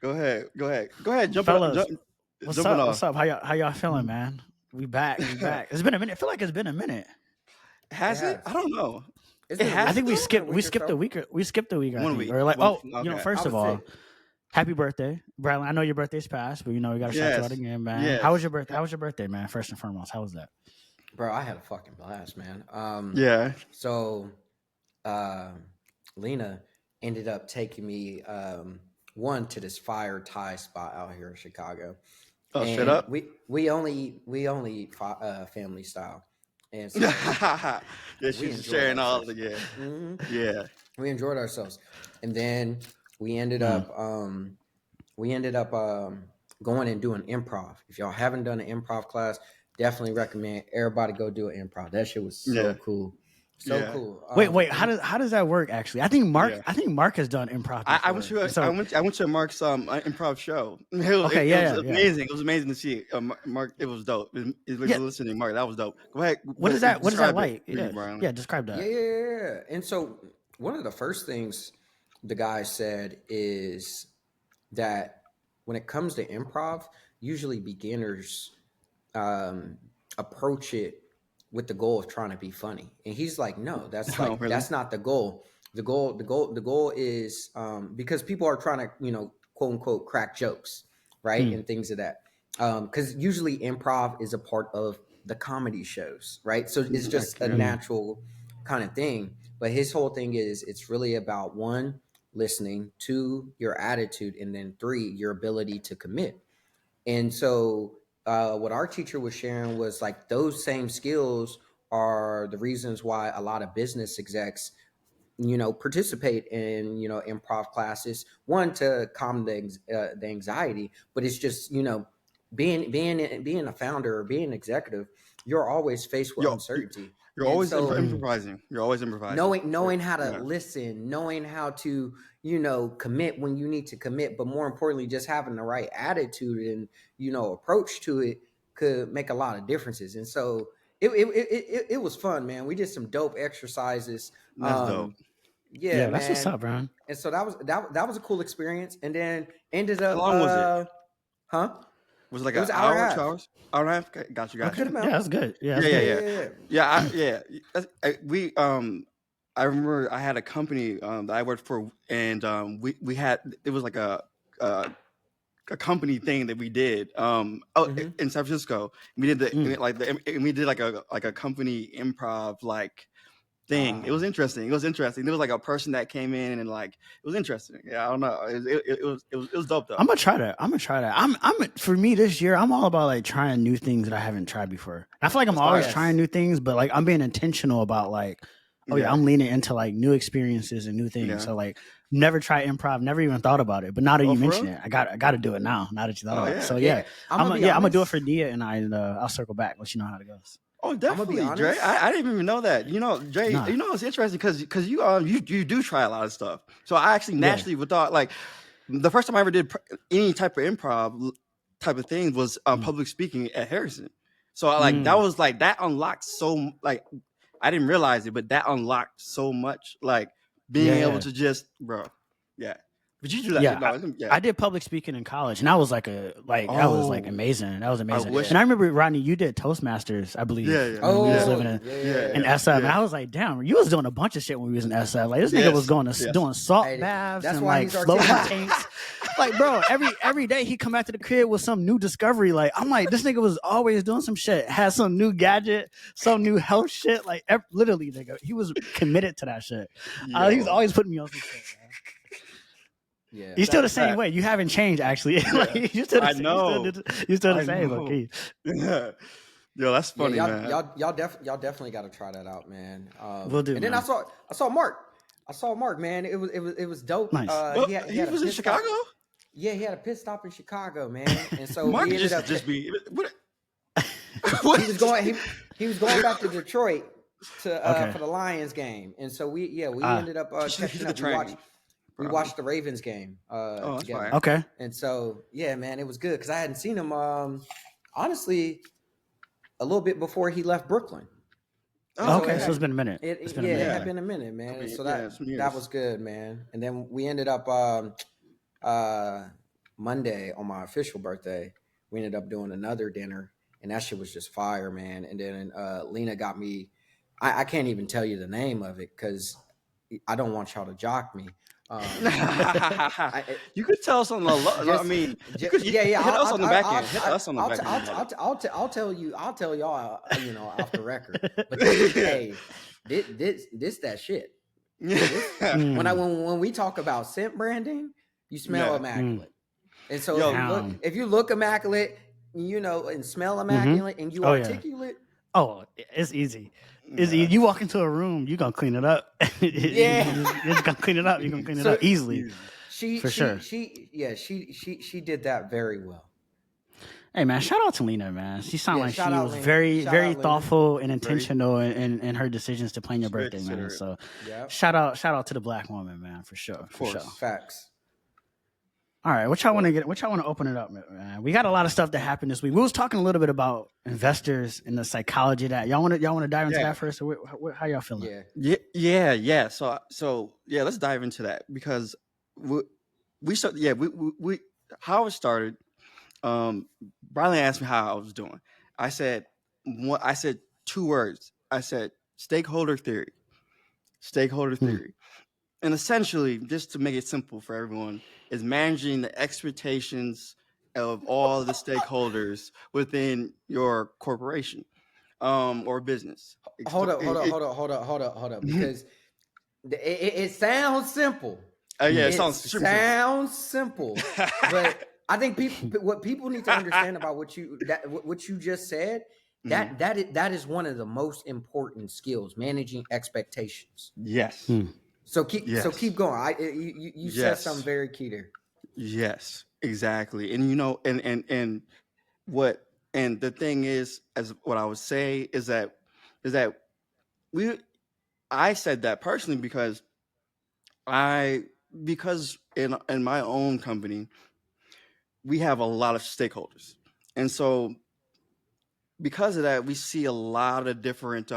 Go ahead. Go ahead. Go ahead. Fellas, what's Jumping up? What's off. up? How y'all feeling, man? We back. We back. It's been a minute. I feel like it's been a minute. It Has it? I has. don't know. It's It been a I has week. it think we It's though. been a skipped we week or skipped a so. week. We skipped a week. I 1 think, week. or like, Okay. first I of would all, say, happy birthday, Brylan. I know your birthday's passed, but we got to shout you out Yes. again, man. How was Yes. your birthday? How was your birthday, man? First and foremost, how was that? bro, I had a fucking blast, man. Yeah. So uh, Lena ended up taking me one to this fire Thai spot out here in Chicago, Oh, shut and up. we only eat family style, and so Yeah, we she's enjoyed sharing all ourselves. again. hmm Yeah. We enjoyed ourselves, and then we ended Mm. up we ended up going and doing improv. If y'all haven't done an improv class, definitely recommend everybody go do an improv. That shit was so Yeah. cool, so Yeah. cool. Wait. How does that work? Actually, Yeah. I think Mark has done improv I went before. to So I went to Mark's improv show. It, okay, it was yeah. amazing. It was amazing to see. Mark, it was dope. If Yeah. you're listening, Mark, that was dope. Go ahead. What is that? What is that Describe it like? for you, Yeah, Brian. yeah. Describe Yeah, that. yeah, yeah, yeah. And so one of the first things the guy said is that when it comes to improv, usually beginners um, approach it with the goal of trying to be funny, and he's like, no, Oh, really? that's not the goal. The goal is because people are trying to quote unquote crack jokes, right, Mm. and things of that. Because usually improv is a part of the comedy shows, right? So it's just a Okay. natural kind of thing. But his whole thing is it's really about one, listening, two, your attitude, and then three, your ability to commit. And so, what our teacher was sharing was like those same skills are the reasons why a lot of business execs, participate in improv classes. One, to calm the anxiety, but it's just being a founder or being an executive, you're always faced with Yo, uncertainty, you're and always so Mm. improvising. You're always improvising. knowing how to Yeah. listen, knowing how to commit when you need to commit, but more importantly just having the right attitude and approach to it could make a lot of differences. And so it was fun, man. We did some dope exercises. That's dope. Yeah, Yeah, that's what's man. up, bro. And so that was a cool experience, and then ended How up long was it? huh Was it like it an was an hour and a hour, half. 2 hours? Hour and a half? Okay, got you, A got good Okay, you. yeah, amount. that's good. Yeah, Yeah, that's yeah, Yeah, good. yeah. yeah, Yeah. We I remember I had a company that I worked for, and we had, it was like a a company thing that we did yeah. in San Francisco. We did Mm. we did like a company improv like thing. It was Ah. interesting. It was interesting. There was like a person that came in and like it was interesting. Yeah, I don't know. It was dope though. I'm gonna try that. I'm for me this year. I'm all about like trying new things that I haven't tried before. I feel like I'm That's always fire. trying Yes. new things, but like I'm being intentional about like, oh yeah, Yeah, I'm leaning into like new experiences and new things. yeah. So like, never tried improv, never even thought about it. But now that Oh, you for mention real? it, I got to do it now. Now that you thought Oh about it. yeah. So yeah, Yeah, I'm gonna be I'm gonna do it honest. for Dia and I'll circle back, let you know how it goes. Oh, I'm gonna be definitely, Dre. honest. I didn't even know that. Dre. Nah, It's interesting because you do try a lot of stuff. So I actually yeah. naturally would thought like the first time I ever did any type of improv type of thing was Mm. public speaking at Harrison. So I like that Mm. was like that unlocked so like I didn't realize it, but that unlocked so much like being able Yeah. to just yeah. But you do that, Yeah, no, yeah. I did public speaking in college, and that was that was like Oh, amazing. That was I amazing. wish. And I remember Rodney, you did Toastmasters, I believe, Yeah, yeah, when we was yeah, living Oh, yeah, yeah, in yeah. SF. And yeah. I was like, damn, you was doing a bunch of shit when we was in SF. Like this nigga was Yes, going to yes. doing salt Hey, baths that's and why like he's floating articulate. tanks. Like, bro, every day he come back to the crib with some new discovery. Like, I'm like, this nigga was always doing some shit, had some new gadget, some new health shit. Like, literally, nigga, he was committed to that shit. He was Yo, always putting me on some shit, man. Yeah. You're still the that's same that. way. You haven't changed, actually. Yeah, Like, you're still the I same. know. You're still the I same, low know. key. Yeah. Yo, that's Yeah, funny, y'all, man. y'all definitely got to try that out, man. Will do, And then I man. saw Mark. I saw Mark, man. It was dope. Nice. Well, He he had a was in pit stop. Chicago. Yeah, he had a pit stop in Chicago, man. And so Mark we ended just up just be what? he was going he was going back to Detroit to Okay. for the Lions game. And so we Ah, ended up He took catching the up. train. We Probably. watched the Ravens game Oh, that's together. fine. okay. And so yeah, man, it was good cuz I hadn't seen him honestly a little bit before he left Brooklyn. And Oh, so Okay. So okay. it's been a minute. It's been a it minute. Yeah. had Okay. been a minute, man. And so Yeah, some that years. was good, man. And then we ended up uh Monday on my official birthday, we ended up doing another dinner, and that shit was just fire, man. And then Lena got me. I can't even tell you the name of it because I don't want y'all to jock me. You could tell us on the I Just, mean, you just could yeah, yeah. hit us on the back end. Hit us on the back end. I'll tell you. I'll tell y'all. Off the record. But hey, this that shit. When we talk about scent branding, you smell immaculate. And so if you look immaculate, and smell immaculate, and you articulate. Oh, it's easy. It's easy. You walk into a room, you're gonna clean it up. You're just gonna clean it up. You're gonna clean it up easily. She did that very well. Hey man, shout out to Lena, man. She sounded like she was very thoughtful and intentional in her decisions to plan your birthday, man. So shout out to the Black woman, man, for sure. Facts. All right, what y'all want to open it up, man? We got a lot of stuff that happened this week. We was talking a little bit about investors and the psychology of that. Y'all want to dive into that first? Or how y'all feeling? Yeah. So let's dive into that because we how it started. Brylan asked me how I was doing. I said 2 words. I said stakeholder theory. And essentially, just to make it simple for everyone, is managing the expectations of all the stakeholders within your corporation or business. Hold up, because it sounds simple. It sounds simple, but I think what people need to understand about what you just said, that is one of the most important skills, managing expectations. Yes. So keep going. You said something very key there. Yes, exactly. And and the thing is, as what I would say is that I said that personally because in my own company we have a lot of stakeholders, and so because of that we see a lot of different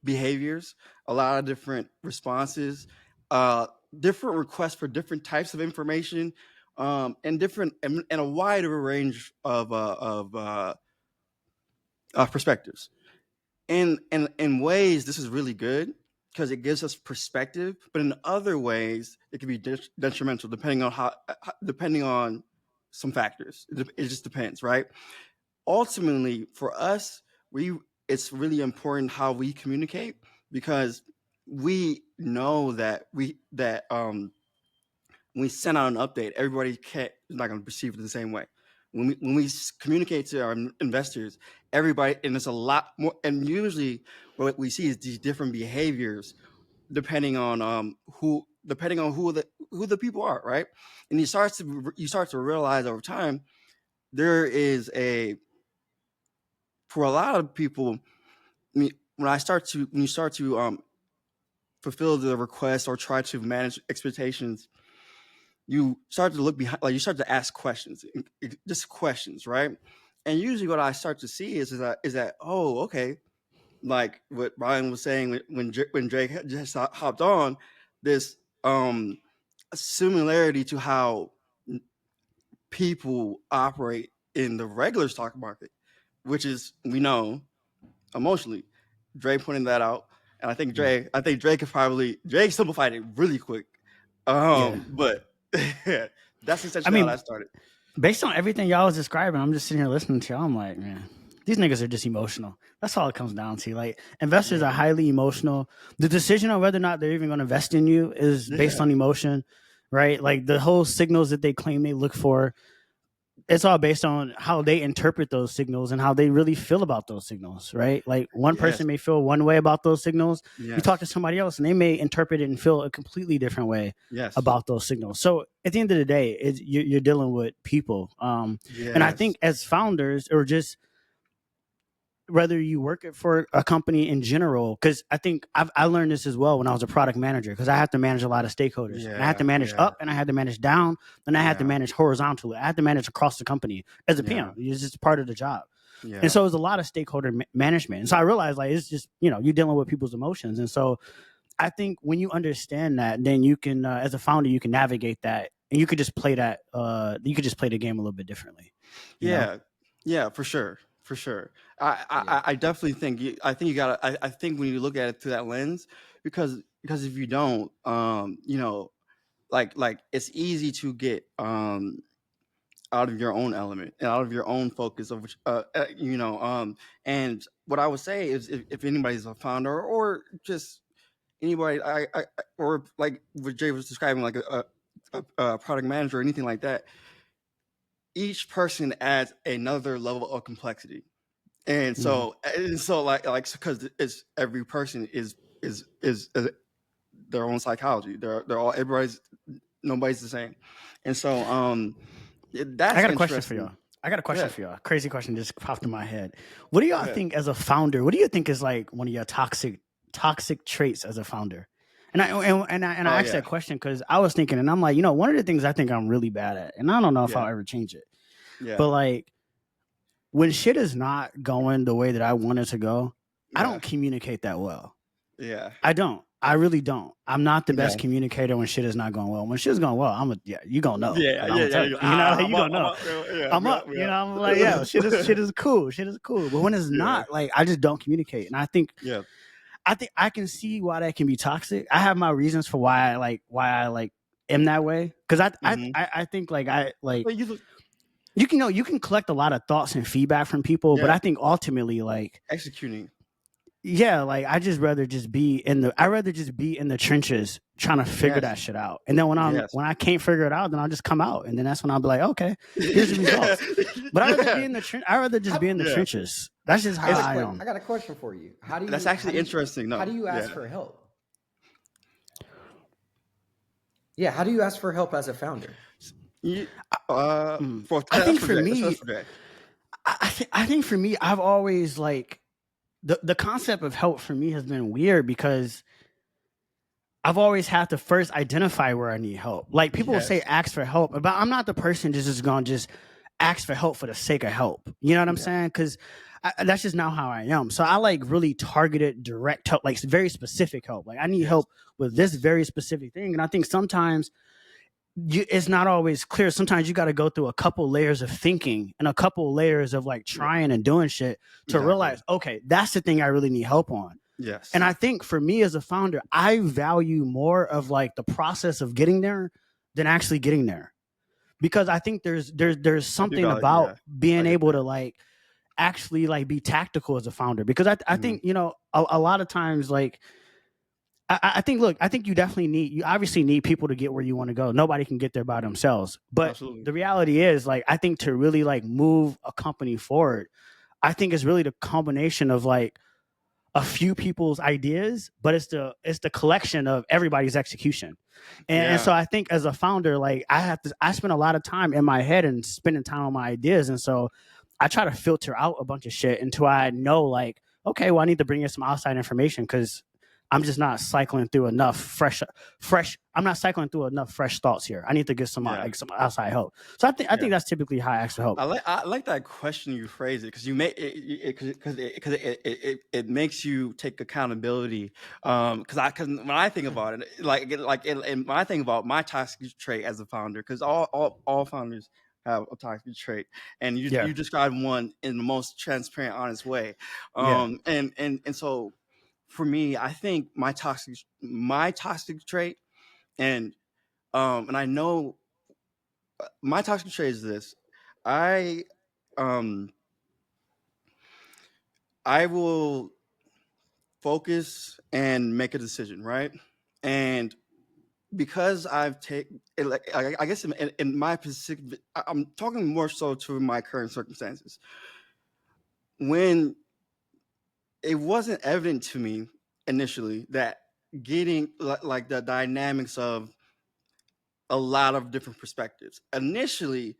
behaviors, a lot of different responses, different requests for different types of information, and a wider range of perspectives. In ways, this is really good because it gives us perspective, but in other ways, it can be detrimental depending on some factors. It just depends, right? Ultimately, for us, it's really important how we communicate because we know that when we send out an update, everybody is not going to perceive it the same way. When we communicate to our investors, everybody, and it's a lot more, and usually what we see is these different behaviors depending on who the people are, right? And you start to realize over time there is for a lot of people, when you start to fulfill the request or try to manage expectations, you start to look behind, like you start to ask questions, just questions, right? And usually what I start to see is that oh, okay, like what Brian was saying when Drake just hopped on, this similarity to how people operate in the regular stock market, which is, we know, emotionally. Dre pointed that out, and I think Drake simplified it really quick. But that's essentially how that started. Based on everything y'all was describing, I'm just sitting here listening to y'all. I'm like, man, these niggas are just emotional. That's all it comes down to. Like, investors are highly emotional. The decision on whether or not they're even going to invest in you is based on emotion, right? Like the whole signals that they claim they look for, it's all based on how they interpret those signals and how they really feel about those signals, right? Like one person may feel one way about those signals. You talk to somebody else and they may interpret it and feel a completely different way about those signals. So at the end of the day, you're dealing with people. And I think as founders, or just whether you work for a company in general, because I think I learned this as well when I was a product manager, because I have to manage a lot of stakeholders. And I have to manage up, and I had to manage down, and I had to manage horizontally. I had to manage across the company as a PM. It's just part of the job. And so it's a lot of stakeholder management. And so I realized, like, it's just, you're dealing with people's emotions. And so I think when you understand that, then you can, as a founder, you can navigate that and you could just play that. You could just play the game a little bit differently. You know? Yeah, yeah, for sure, for sure. Yeah. I definitely think I think you gotta. I think when you look at it through that lens, because if you don't, you know, like it's easy to get out of your own element and out of your own focus of which you know, and what I would say is if anybody's a founder or just anybody, or like what Jay was describing, like a product manager or anything like that, each person adds another level of complexity. Mhm. And so like because it's every person is their own psychology. They're all everybody's nobody's the same. And so I that's got a question for interesting. y'all. I got a Go question ahead. for y'all. Crazy question just popped in my head. What do Go y'all ahead. think as a founder? What do you think is like one of your toxic traits as a founder? And I Oh asked yeah. that question because I was thinking, and I'm like, one of the things I think I'm really bad at, and I don't know if Yeah. I'll ever change it, Yeah. but like when shit is not going the way that I want it to go, I Yeah. don't communicate that well. Yeah. I don't. I really don't. I'm not the Yeah. best communicator when shit is not going well. When shit's going well, you gonna know. Yeah. Like I'm Yeah. gonna Yeah. tell You you. go, ah, Like, you gonna know. yeah. I'm up. I'm like, yeah, shit is cool. Shit is cool. But when it's Yeah. not, like I just don't communicate. And Yeah. I think I can see why that can be toxic. I have my reasons for why I am that way. Cause Mm-hmm. I think like I like But you look, you can collect a lot of thoughts and feedback from people, but yeah, I think ultimately like executing. yeah, like I'd rather just be in the trenches trying to figure Yes. that shit out. And then Yes. when I can't figure it out, then I'll just come out. And then that's when I'll be like, okay, here's the Yeah. results. But Yeah. I'd rather just be in the Yeah. trenches. That's just I how got a I am. I got a question for you. That's actually interesting. How No. do you ask Yeah. for help? Yeah, how do you ask for help as a founder? You, Mm. for I that's think for for Jay. That's me, for Jay. I think for me, I've always like the concept of help for me has been weird because I've always had to first identify where I need help. Like people will say Yes. ask for help, but I'm not the person just going to just ask for help for the sake of help. You know what I'm Yeah. saying? Because that's just not how I am. So I like really targeted direct help, like very specific help. Like I need Yes. help with this very specific thing. And I think sometimes it's not always clear. Sometimes you got to go through a couple layers of thinking and a couple layers of like Yeah. trying and doing shit to Exactly. realize, okay, that's the thing I really need help on. Yes. And I think for me as a founder, I value more of like the process of getting there than actually getting there. Because I think there's I do something value. about Yeah. I being get able that. to like actually like be tactical as a founder. Because I Mhm. think, a lot of times like I think look, I think you obviously need people to get where you want to go. Nobody can get there by themselves. But Absolutely. the reality is like I think to really like move a company forward, I think it's really the combination of like a few people's ideas, but it's the collection of everybody's execution. And Yeah. so I think as a founder, like I spend a lot of time in my head and spending time on my ideas. And so I try to filter out a bunch of shit until I know like, okay, well, I need to bring in some outside information because I'm just not cycling through enough I'm not cycling through enough fresh thoughts here. I need to get some Yeah. like some outside help. So I Yeah. think that's typically how I ask for help. I like that question you phrase it because you make it because it makes you take accountability. Because when I think about it, and when I think about my toxic trait as a founder, because all founders have a toxic trait, and Yeah. you described one in the most transparent, honest way. Yeah. And so for me, I think my toxic trait, and and I know my toxic trait is this. I um I will focus and make a decision, right? And because I've taken, like, I guess in my specific, I'm talking more so to my current circumstances. When it wasn't evident to me initially that getting like the dynamics of a lot of different perspectives. Initially,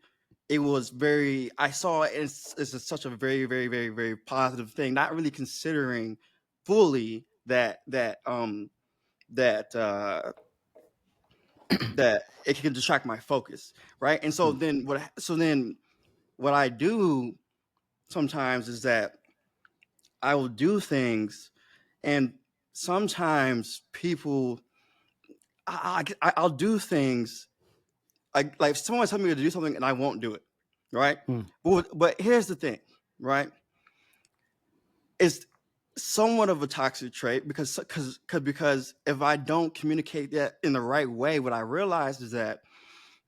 it was very. I saw it as such a very, very, very, very positive thing. Not really considering fully that that it can distract my focus, right? And so then what I do sometimes is that I will do things, and sometimes people I'll do things like if someone tells me to do something and I won't do it, right? Hmm. But here's the thing, right? It's somewhat of a toxic trait because if I don't communicate that in the right way, what I realize is that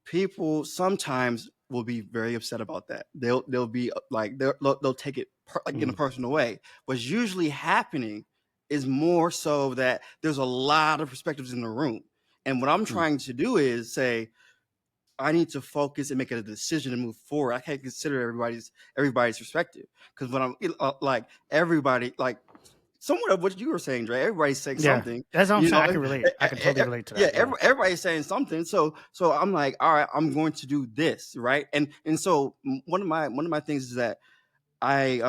people sometimes will be very upset about that. They'll be like they'll take it like in a personal way. What's usually happening is more so that there's a lot of perspectives in the room, and what I'm trying to do is say, I need to focus and make a decision to move forward. I can't consider everybody's perspective because when I'm like everybody, like somewhat of what you were saying, Dre. Everybody's saying something. That's what I'm You saying. know, I can relate. I can totally relate to that. yeah, everybody's saying something. So I'm like, all right, I'm going to do this, right? And so one of my things is that I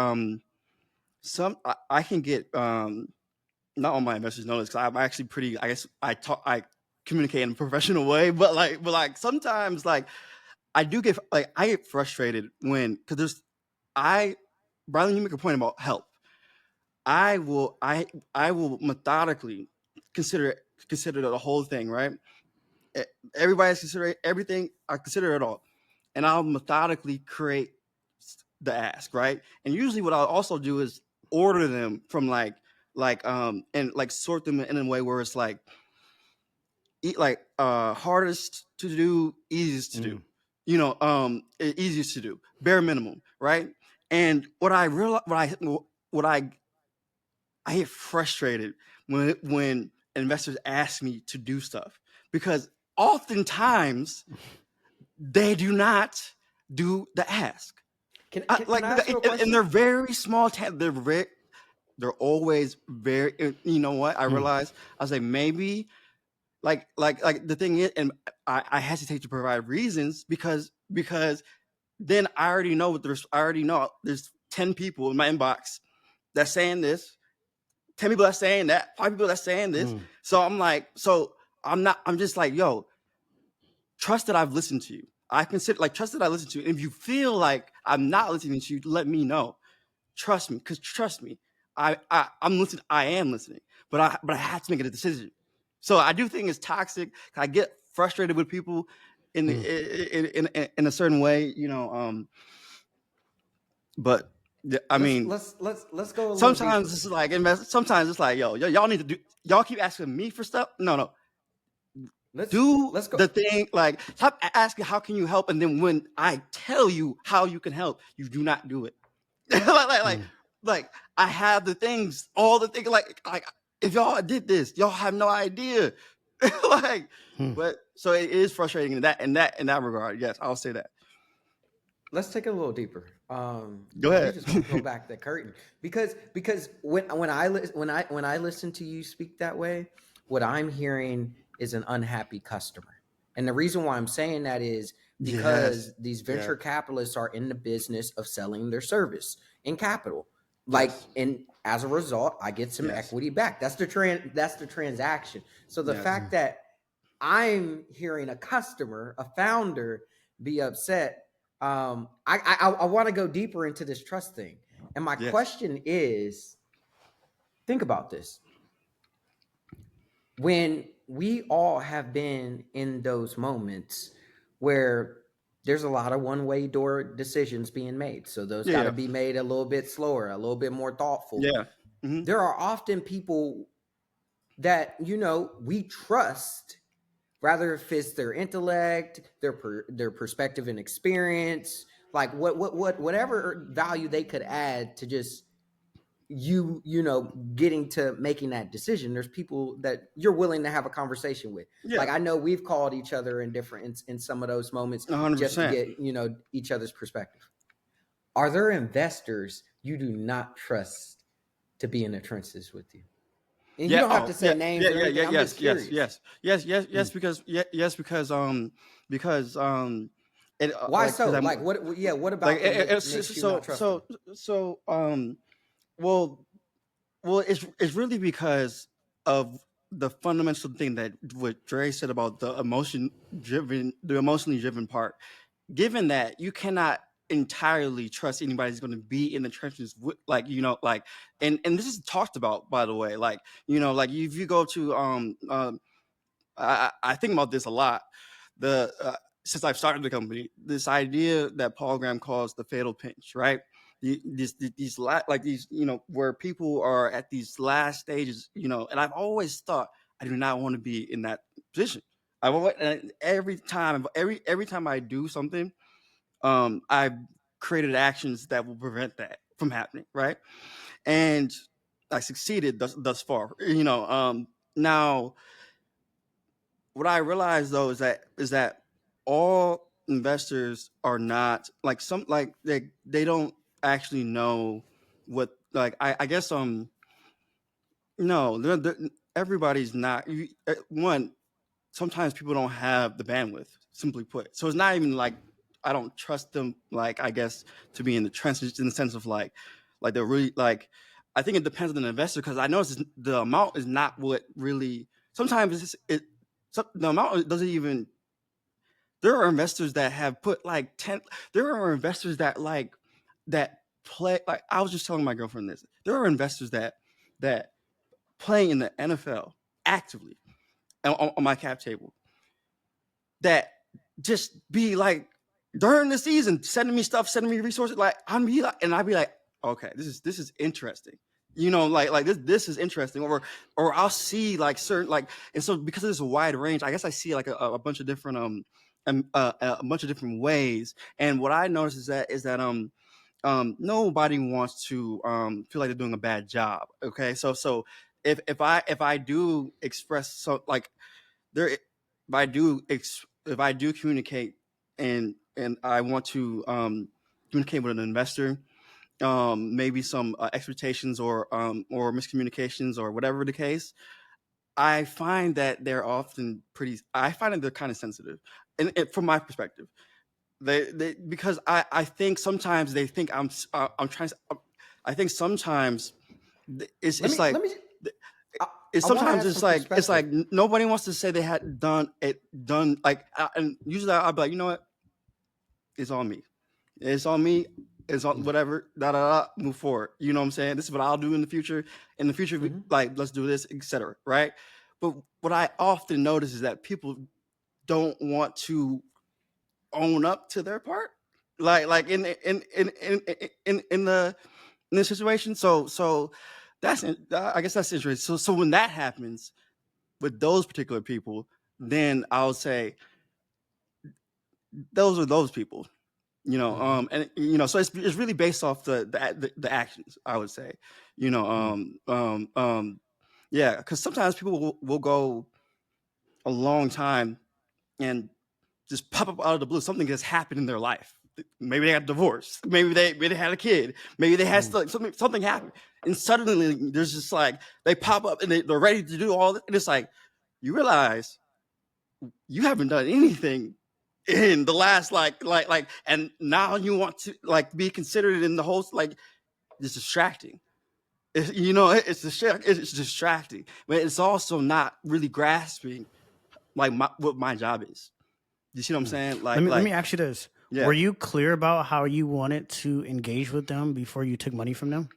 I can get not all my investors know this because I'm actually pretty. I guess I communicate in a professional way, but like sometimes like I do get like I get frustrated when because Brylan, you make a point about help. I will methodically consider the whole thing, right? Everybody's considering everything. I consider it all, and I'll methodically create the ask, right? And usually, what I'll also do is order them from and like sort them in a way where it's like hardest to do, easiest to do, easiest to do, bare minimum, right? And what I realize, what I get frustrated when investors ask me to do stuff because oftentimes they do not do the ask. Can I ask you a question? And they're very small. They're always very. You know what? I realize I was like maybe like the thing is, and I hesitate to provide reasons because then I already know there's 10 people in my inbox that's saying this. 10 people that's saying that, 5 people that's saying this. So I'm like, I'm just like, yo, trust that I've listened to you. I consider trust that I listen to you. And if you feel like I'm not listening to you, let me know. Trust me, because trust me, I'm listening. I am listening, but I have to make a decision. So I do think it's toxic. I get frustrated with people in a certain way, but I mean, let's go a little sometimes deeper. this is like sometimes it's like, yo, y'all need to do. Y'all keep asking me for stuff. No. Let's go. The thing. Like, stop asking how can you help, and then when I tell you how you can help, you do not do it. like I have the things, all the things. Like if y'all did this, y'all have no idea. But so it is frustrating in that regard. Yes, I'll say that. Let's take it a little deeper. Go ahead. We just want to pull back the curtain because when I listen to you speak that way, what I'm hearing is an unhappy customer, and the reason why I'm saying that is because these venture capitalists are in the business of selling their service and capital, and as a result, I get some equity back. That's the transaction. So the fact that I'm hearing a customer, a founder, be upset. I want to go deeper into this trust thing. And my question is, think about this. When we all have been in those moments where there's a lot of one-way door decisions being made. So those got to be made a little bit slower, a little bit more thoughtful. Yeah. Mm-hmm. There are often people that, we trust, rather if it's their intellect, their perspective and experience, like whatever value they could add to just getting to making that decision. There's people that you're willing to have a conversation with. Like I know we've called each other in some of those moments 100%. just to get each other's perspective. Are there investors you do not trust to be in the trenches with you? And you don't have to say names or anything. I'm just curious. Yes, because it, why so? What about makes you not trust them? Well, it's really because of the fundamental thing that what Dre said about the emotionally driven part. Given that you cannot entirely trust anybody who's going to be in the trenches with, and this is talked about, by the way, like if you go to I think about this a lot. since I've started the company, this idea that Paul Graham calls the fatal pinch, right? These where people are at these last stages, and I've always thought I do not want to be in that position. Every time I do something, I've created actions that will prevent that from happening, right? And I succeeded thus far. Now what I realize though is that all investors are not like they don't actually know what I guess no everybody's not one. Sometimes people don't have the bandwidth, simply put. So it's not even like I don't trust them, like I guess, to be in the trenches in the sense of like they're really like. I think it depends on the investor because I notice the amount is not what really. Sometimes the amount doesn't even. There are investors that have put like 10. There are investors that play like I was just telling my girlfriend this. There are investors that play in the NFL actively on my cap table that just be like during the season sending me stuff, sending me resources. Like I'd be like, okay, this is interesting. Like this is interesting. Or I'll see like certain like, and so because there's a wide range, I guess I see like a bunch of different a bunch of different ways. And what I notice is that nobody wants to feel like they're doing a bad job. Okay, so if I do express so like there if I do communicate and I want to communicate with an investor, maybe some expectations or miscommunications or whatever the case, I find that they're often I find that they're kind of sensitive, and from my perspective, they because I think sometimes they think I'm trying to, I think sometimes it's like let me. it's I want to sometimes add some perspective. it's like nobody wants to say they had done like and usually I'll be like, you know what, it's on me, it's on me, it's on whatever, move forward, you know what I'm saying, this is what I'll do in the future, Mhm. like let's do this, etc., right? But what I often notice is that people don't want to own up to their part, like in the situation. So that's I guess that's interesting. So when that happens with those particular people, then I'll say those are those people. Mhm. And so it's really based off the actions, I would say. You know, Mm. yeah, because sometimes people will go a long time and just pop up out of the blue. Something has happened in their life. Maybe they got divorced. Maybe they had a kid. Maybe they had Mm. something happened, and suddenly there's just like they pop up and they're ready to do all this. And it's like you realize you haven't done anything in the last and now you want to like be considered in the whole like it's distracting. It's distracting, but it's also not really grasping like what my job is. You see what I'm Mm. saying? Let me ask you this: Yeah. were you clear about how you wanted to engage with them before you took money from them?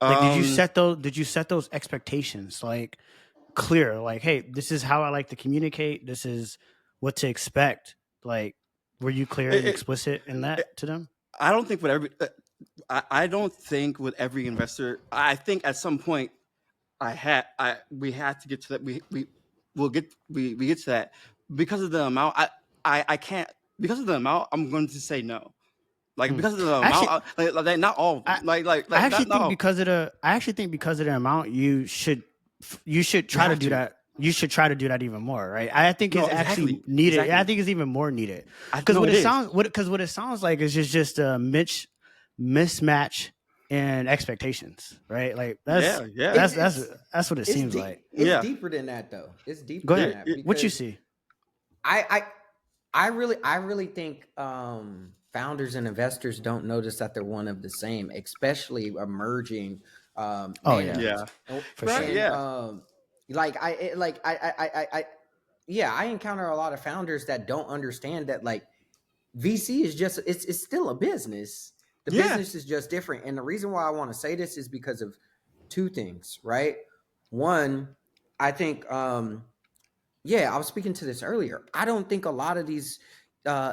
Like, Um, did you set those expectations like clear? Like, hey, this is how I like to communicate. This is what to expect. Like, were you clear and it, explicit in it, that to them? I don't think with every. I don't think with every investor. I think at some point we had to get to that. We get to that because of the amount. I can't because of the amount. I'm going to say no. Like Mm. because of the amount. Actually, Not all of them. I I actually Not think all. because of the amount, you should You try to have do to. that. You should try to do that even more, right? I think No, it's actually exactly, needed. I exactly. think it's even more needed because No, it is. what it sounds like is just a mismatch in expectations, right? Like Yeah, yeah, that's what it It's seems deep. like. It's yeah. deeper than that, though. It's deeper Go than ahead. that What you because see? I I really think founders and investors don't notice that they're one of the same, especially emerging Oh yeah, Yeah. managers. And, for Right. sure. and Yeah. like I yeah, I encounter a lot of founders that don't understand that like VC is just it's still a business. The Yeah. business is just different. And the reason why I want to say this is because of two things, right? One, I think Yeah, I was speaking to this earlier. I don't think a lot of these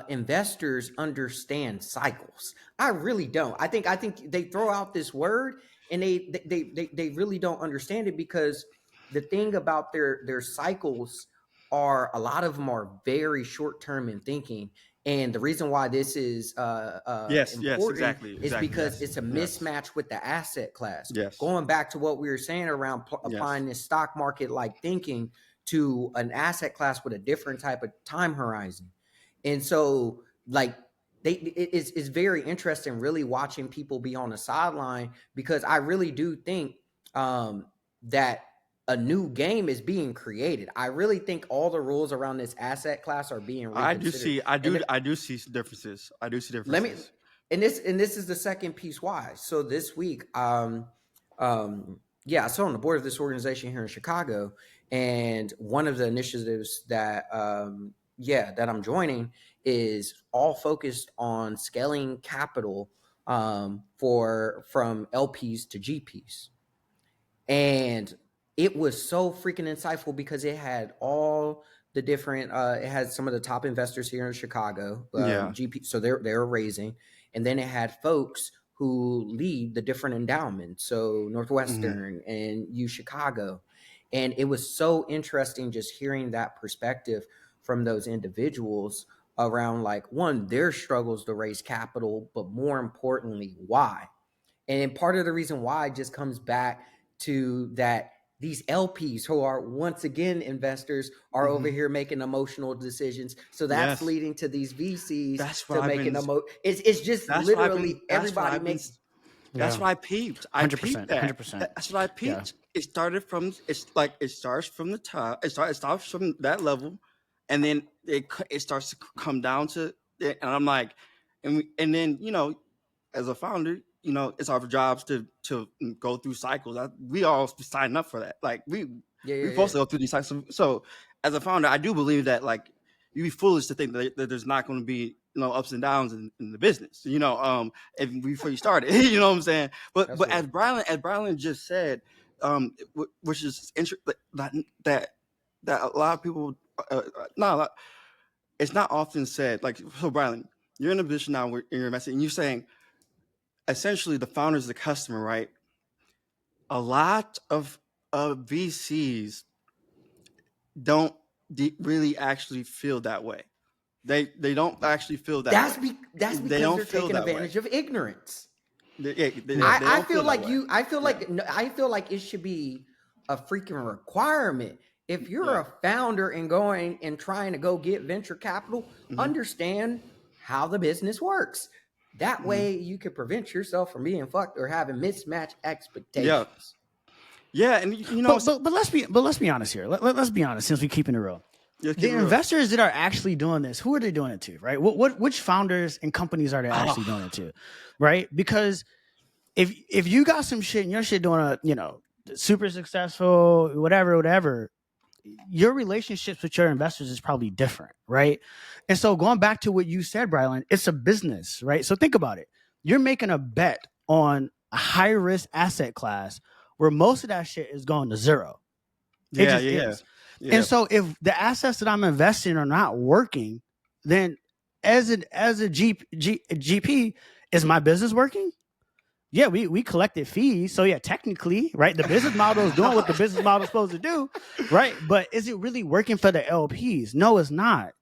investors understand cycles. I really don't. I think they throw out this word and they really don't understand it, because the thing about their cycles are, a lot of them are very short term in thinking. And the reason why this is Yes, important exactly, is because yes, it's a yes, mismatch with the asset class. yes, Going back to what we were saying around yes. applying this stock market like thinking to an asset class with a different type of time horizon. And so, like, it's very interesting really watching people be on the sideline, because I really do think that a new game is being created. I really think all the rules around this asset class are being I do reconsidered. see, I And do, I do see differences. I do see let me differences. and this is the second piece why. So this week, yeah, I sit on the board of this organization here in Chicago, and one of the initiatives that that I'm joining is all focused on scaling capital for from LPs to GPs. And it was so freaking insightful because it had all the different it had some of the top investors here in Chicago, Yeah. GP, so they're raising. And then it had folks who lead the different endowments, so Hmm. Northwestern and U Chicago. And it was so interesting just hearing that perspective from those individuals around, like, one, their struggles to raise capital, but more importantly, why. And part of the reason why just comes back to that these LPs, who are once again investors, are over Hmm. here making emotional decisions. So that's Yes. leading to these VCs That's what to I've making been. it's just That's what I've been. literally That's what everybody I've been. make. That's Yeah, what I peeped. I peeped 100%, that. 100%. That's what I Yeah, peeped. It started from. It's like it starts from the top. It starts from that level, and then it starts to come down to. And I'm like, and then as a founder, it's our jobs to go through cycles. We all sign up for that. Like Yeah, we're yeah, yeah. supposed to go through these cycles. So as a founder, I do believe that, like, you'd be foolish to think that there's not going to be ups and downs in the business. Before you started, you know what I'm saying. But Absolutely. as Brylan just said, which is interesting, that a lot of people, not a lot, it's not often said. Like, so Brylan, you're in a position now where you're investing, and you're saying essentially the founder is the customer, right? A lot of VCs don't really actually feel that way. They don't actually feel that way. That's They because don't they're feel taking that way. advantage of ignorance. yeah, They I don't feel feel that like way. you. I feel Yeah, like no, I feel like it should be a freaking requirement. If you're yeah. a founder and going and trying to go get venture capital, Hmm. understand how the business works. That Hmm. way, you can prevent yourself from being fucked or having mismatched Yeah, expectations. yeah. And but let's be honest here. Let's be honest, since we're keeping it real. let's The keep it real. investors that are actually doing this, who are they doing it to, right? Which founders and companies are they actually doing it Oh, to, right? Because if you got some shit and your shit doing super successful, whatever, your relationships with your investors is probably different, right? And so going back to what you said, Brylan, it's a business, right? So think about it. You're making a bet on a high risk asset class where most of that shit is going to zero. It yeah, just yeah, yeah, is. And yeah. so if the assets that I'm investing are not working, then GP, is my business working? Yeah, we collected fees. So yeah, technically, right, the business model is doing what the business model is supposed to do, right? But is it really working for the LPs? No, it's not.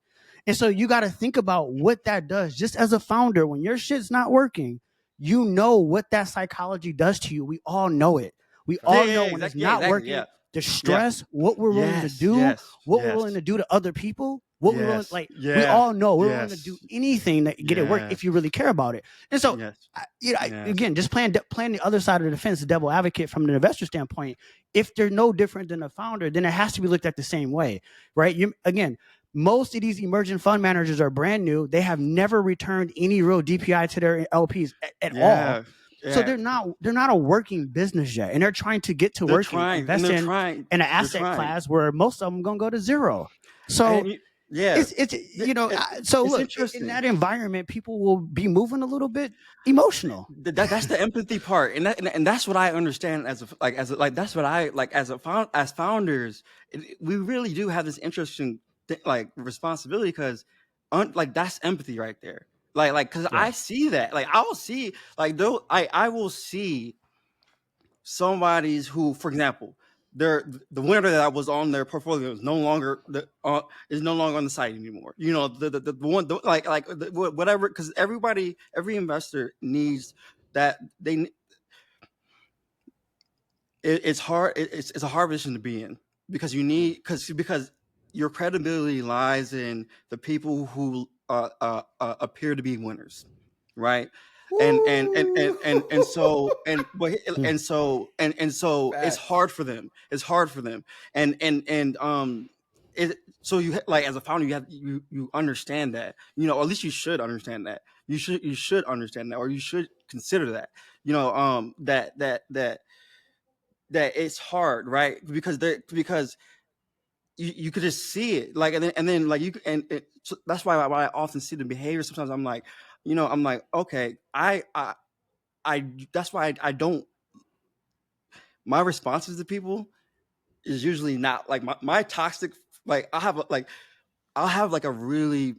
And so you got to think about what that does. Just as a founder, when your shit's not working, you know what that psychology does to you. We all know it. We Yeah, all Trust. yeah, know yeah, when it's exactly. Yeah, not exactly. working, Yeah, the yeah. stress, what we're willing to Yes, do, yes, what we're willing yes, to do to other people, what we're willing, yes, like, we yeah, all know we're willing to do yes, anything to get it work yes, if you really care about it. And so, yes, yes. again, just playing the other side of the fence, the devil advocate from an investor standpoint. If they're no different than a founder, then it has to be looked at the same way, right? Most of these emerging fund managers are brand new. They have never returned any real DPI to their LPs at all. Yeah, So yeah. they're not a working business yet, and they're trying to get to They're working, trying, and invest they're in trying. an They're asset trying. class where most of them gonna go to zero. So And Yeah, it's you know, so it's look, in interesting. that environment, people will be moving a little bit emotional. That's the empathy part, and that's what I understand as that's what I like as founders. We really do have this interesting like responsibility because like that's empathy right there. Like because Yeah. I see that, like I'll see like though I will see somebody's who, for example, the winner that was on their portfolio is no longer is no longer on the site anymore. You know, the one whatever, because every investor needs that it's hard. It's a hard position to be in because you need because your credibility lies in the people who appear to be winners, right? And so Hmm. and so it's Facts. hard for them. It's hard for them, and it so you like as a founder you understand that, you know, or at least you should understand that. You should understand that, or you should consider that, you know, that it's hard, right? Because you could just see it, like, and then like so that's why when I often see the behavior, sometimes I'm like, you know, I'm like, okay, I that's why I don't my responses to people is usually not like my toxic, like I'll have like a really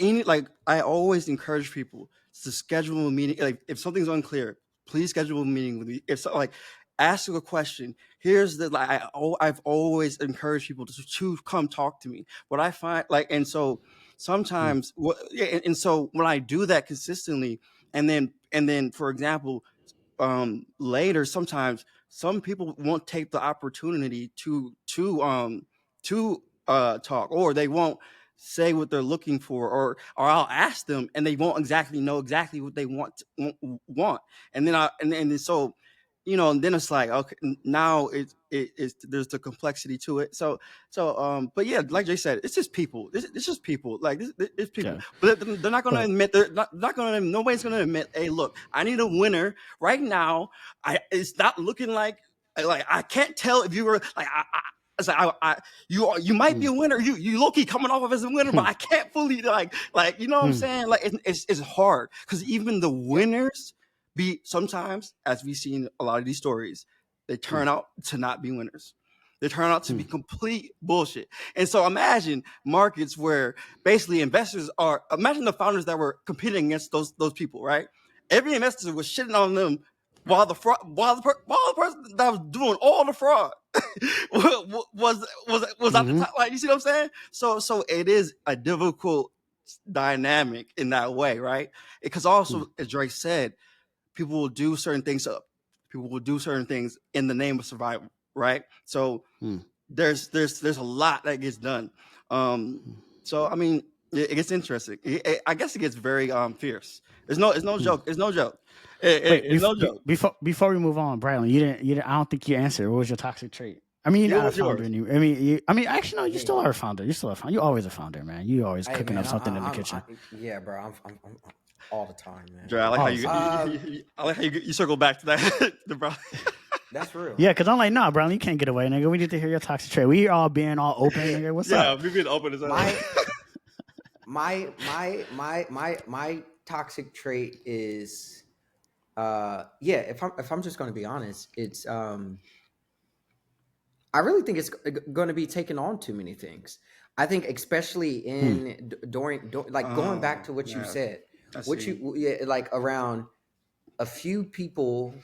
like I always encourage people to schedule a meeting. Like if something's unclear, please schedule a meeting with me. If so, like ask a question. Here's the like I've always encouraged people to come talk to me. What I find like, and so Hmm. sometimes what yeah, and so when I do that consistently, and then for example, later sometimes some people won't take the opportunity to talk, or they won't say what they're looking for, or I'll ask them and they won't exactly know exactly what they want, and then and then so, you know, and then it's like, okay, now it's there's the complexity to it. So but yeah, like Jay said, it's just people. It's just people. Like it's people, Yeah. but they're not going to But admit. Not going to. Nobody's going to admit. Hey, look, I need a winner right now. It's not looking like I can't tell if you were like it's like you might be hmm. a winner. You low key coming off of as a winner, but Hmm. I can't fully like you know what I'm Hmm. saying. Like it's hard because even the Yep. winners be sometimes, as we've seen a lot of these stories, they Hmm. turn out to not be winners. They turn out to Hmm. be complete bullshit. And so imagine markets where basically investors are, imagine the founders that were competing against those people, right? Every investor was shitting on them while while the person that was doing all the fraud was at the Hmm. top. Like, you see what I'm saying? So it is a difficult dynamic in that way, right? Because Hmm. also, as Drake said, people will do certain things up. People will do certain things in the name of survival, right? So Hmm. there's a lot that gets done. So I mean, it gets interesting. I guess it gets very fierce. It's no Hmm. joke. It's no joke. Wait, It's no joke. before we move on, Brylan, you didn't. I don't think you answered. What was your toxic trait? I mean, you're What not a was founder yours? anymore. I mean, actually, no. You still Hey, are a founder. You're still a founder. You're always a founder, man. You always hey, cooking up man. something in the kitchen Yeah, bro. I'm all the time, man. Dre, I like how all the time. I like how you circle back to that, the bro. That's real. Yeah, because I'm like, nah, Brylan, you can't get away, nigga. We need to hear your toxic trait. We all being all open, nigga. What's Yeah, up? we been open as hell. My my toxic trait is yeah, if I'm just going to be honest, it's I really think it's going to be taking on too many things. I think especially Hmm. in during like going back to what you Yeah, said, I what see. you yeah, like around a few people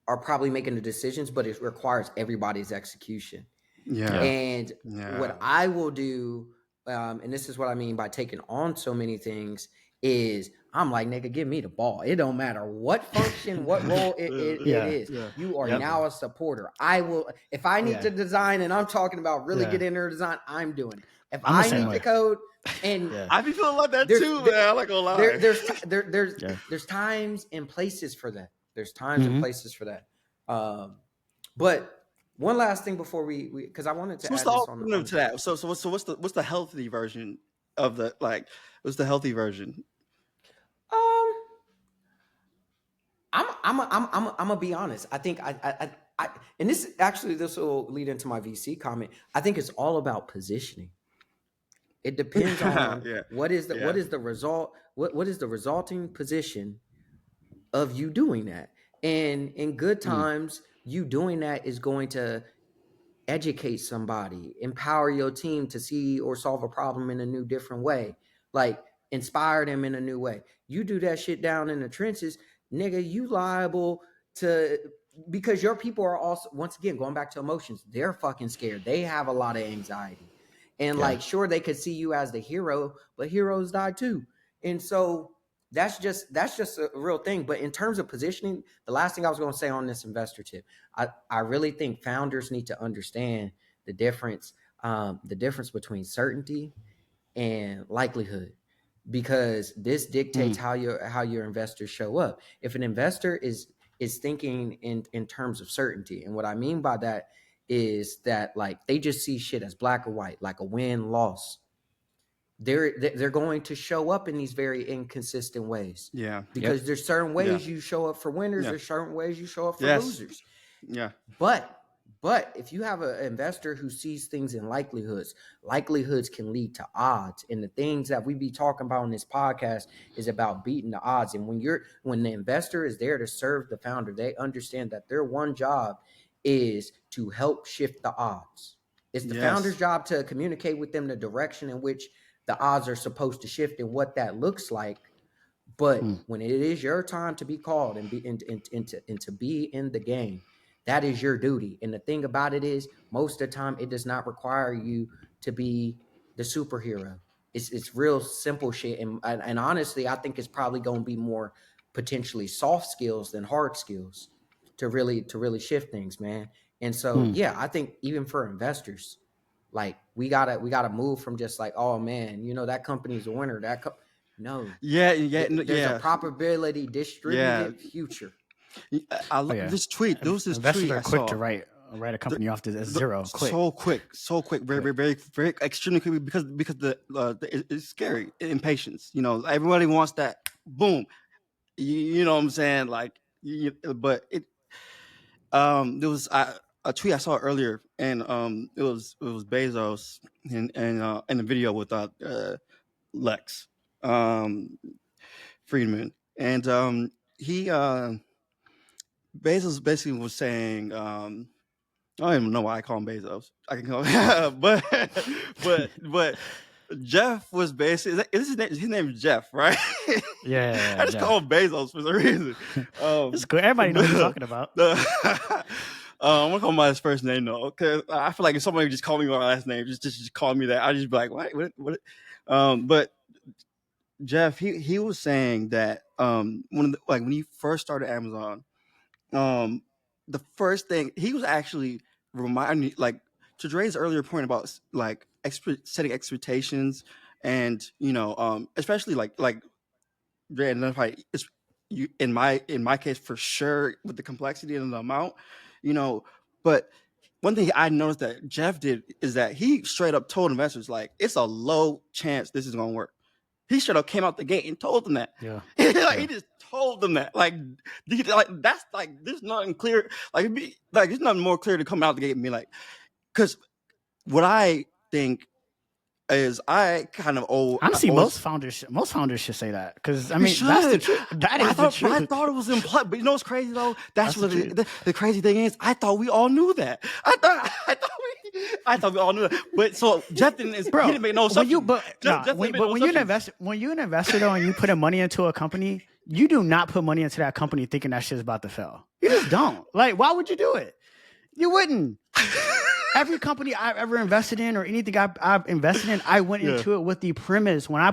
are probably making the decisions, but it requires everybody's execution. Yeah, Yeah. And yeah. what I will do, and this is what I mean by taking on so many things, is I'm like, nigga, give me the ball. It don't matter what function, what role it Yeah. is. Yeah, You are Yep. now a supporter. I will, if I need Yeah. to design, and I'm talking about really Yeah. get into design, I'm doing it. If I'm the I same need to way. code, and Yeah. I be feeling like that there's too, man. I'm not gonna there lie. there's Yeah. there's times and places for that. There's times and Hmm. places for that. Um, but one last thing before we because I wanted So to what's add the this alternative on to that? What's the healthy version of the like? What's the healthy version? um I'm gonna be honest. I think and this actually this will lead into my VC comment. I think it's all about positioning. It depends on Yeah. what is Yeah. the result, what is the resulting position of you doing that. And in good times, you doing that is going to educate somebody, empower your team to see or solve a problem in a new, different way, like inspire them in a new way. You do that shit down in the trenches, nigga, you liable to, because your people are also, once again, going back to emotions, they're fucking scared. They have a lot of anxiety. And Yeah. like, sure, they could see you as the hero, but heroes die too. And so that's just a real thing. But in terms of positioning, the last thing I was going to say on this investor tip, I really think founders need to understand the difference between certainty and likelihood, because this dictates how your investors show up. If an investor is thinking in terms of certainty, and what I mean by that is that like they just see shit as black or white, like a win loss, they're going to show up in these very inconsistent ways. Yeah. Because there's certain ways you show up for winners, Yeah. there's certain ways you show up for Yes. losers. Yeah. But if you have an investor who sees things in likelihoods can lead to odds. And the things that we be talking about in this podcast is about beating the odds. And when the investor is there to serve the founder, they understand that their one job is to help shift the odds. It's the founder's job to communicate with them the direction in which the odds are supposed to shift and what that looks like. But when it is your time to be called and to be in the game, that is your duty. And the thing about it is, most of the time, it does not require you to be the superhero. It's real simple shit. And honestly, I think it's probably going to be more potentially soft skills than hard skills to really shift things, man. And so, yeah, I think even for investors, like we gotta move from just like, oh man, that company's a winner. No. There's a probability distributed future. I love this tweet. There was this Investors tweet are I quick saw. to write a company off to zero. Quick. So quick, very, very extremely quick, because it's scary. Impatience. Everybody wants that boom. You know what I'm saying? Like, but it. There was a tweet I saw earlier, and it was Bezos in a video with Lex Friedman, and he Bezos basically was saying, I don't even know why I call him Bezos. I can call him, but Jeff was basically, his name is Jeff, right? Yeah, I just call him Bezos for some reason. It's cool. Everybody knows what you're talking about. I'm gonna call him by his first name though, because I feel like if somebody just called me by my last name, just call me that, I'd just be like, what? But Jeff, he was saying that when he first started Amazon, the first thing he was actually reminding me, like, to Dre's earlier point about like setting expectations, and especially like Dre identified, it's you in my case for sure, with the complexity and the amount, but one thing I noticed that Jeff did is that he straight up told investors, like, it's a low chance this is gonna work. He straight up came out the gate and told them that. Yeah. He just told them that. Like that's like, there's nothing clear. Like, there's nothing more clear to come out the gate and be like, because what I think is, I kind of owe. Honestly, most founders should say that, because I mean that's the truth. That is the truth. I thought it was implied, but you know what's crazy though? That's what the crazy thing is. I thought we all knew that. I thought we all knew that. But so Jeff didn't. He didn't make no assumption. When you're an investor though, and you put money into a company, you do not put money into that company thinking that shit's about to fail. You just don't. Like, why would you do it? You wouldn't. Every company I've ever invested in, or anything I've invested in, I went into it with the premise, when I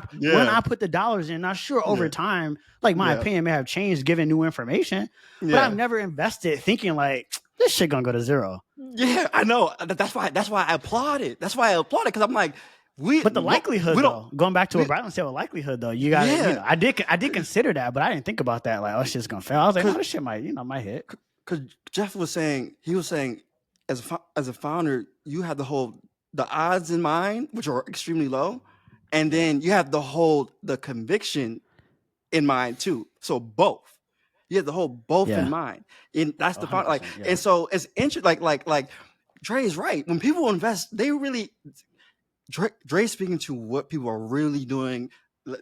put the dollars in. Now, sure, over time, like, my opinion may have changed given new information, but I've never invested thinking like, this shit gonna go to zero. Yeah, I know. That's why I applaud it. That's why I applaud it, because I'm like, but the likelihood, though, going back to what Brylan said with likelihood, though, you got I did consider that, but I didn't think about that. Like, oh, shit's gonna fail. I was like, oh, this shit might hit. Because Jeff was saying, as a founder, you have the odds in mind, which are extremely low, and then you have the conviction in mind too. So both. You have the whole both in mind. And that's the founder. And so it's interesting. Like Dre is right. When people invest, they really, Dre speaking to what people are really doing,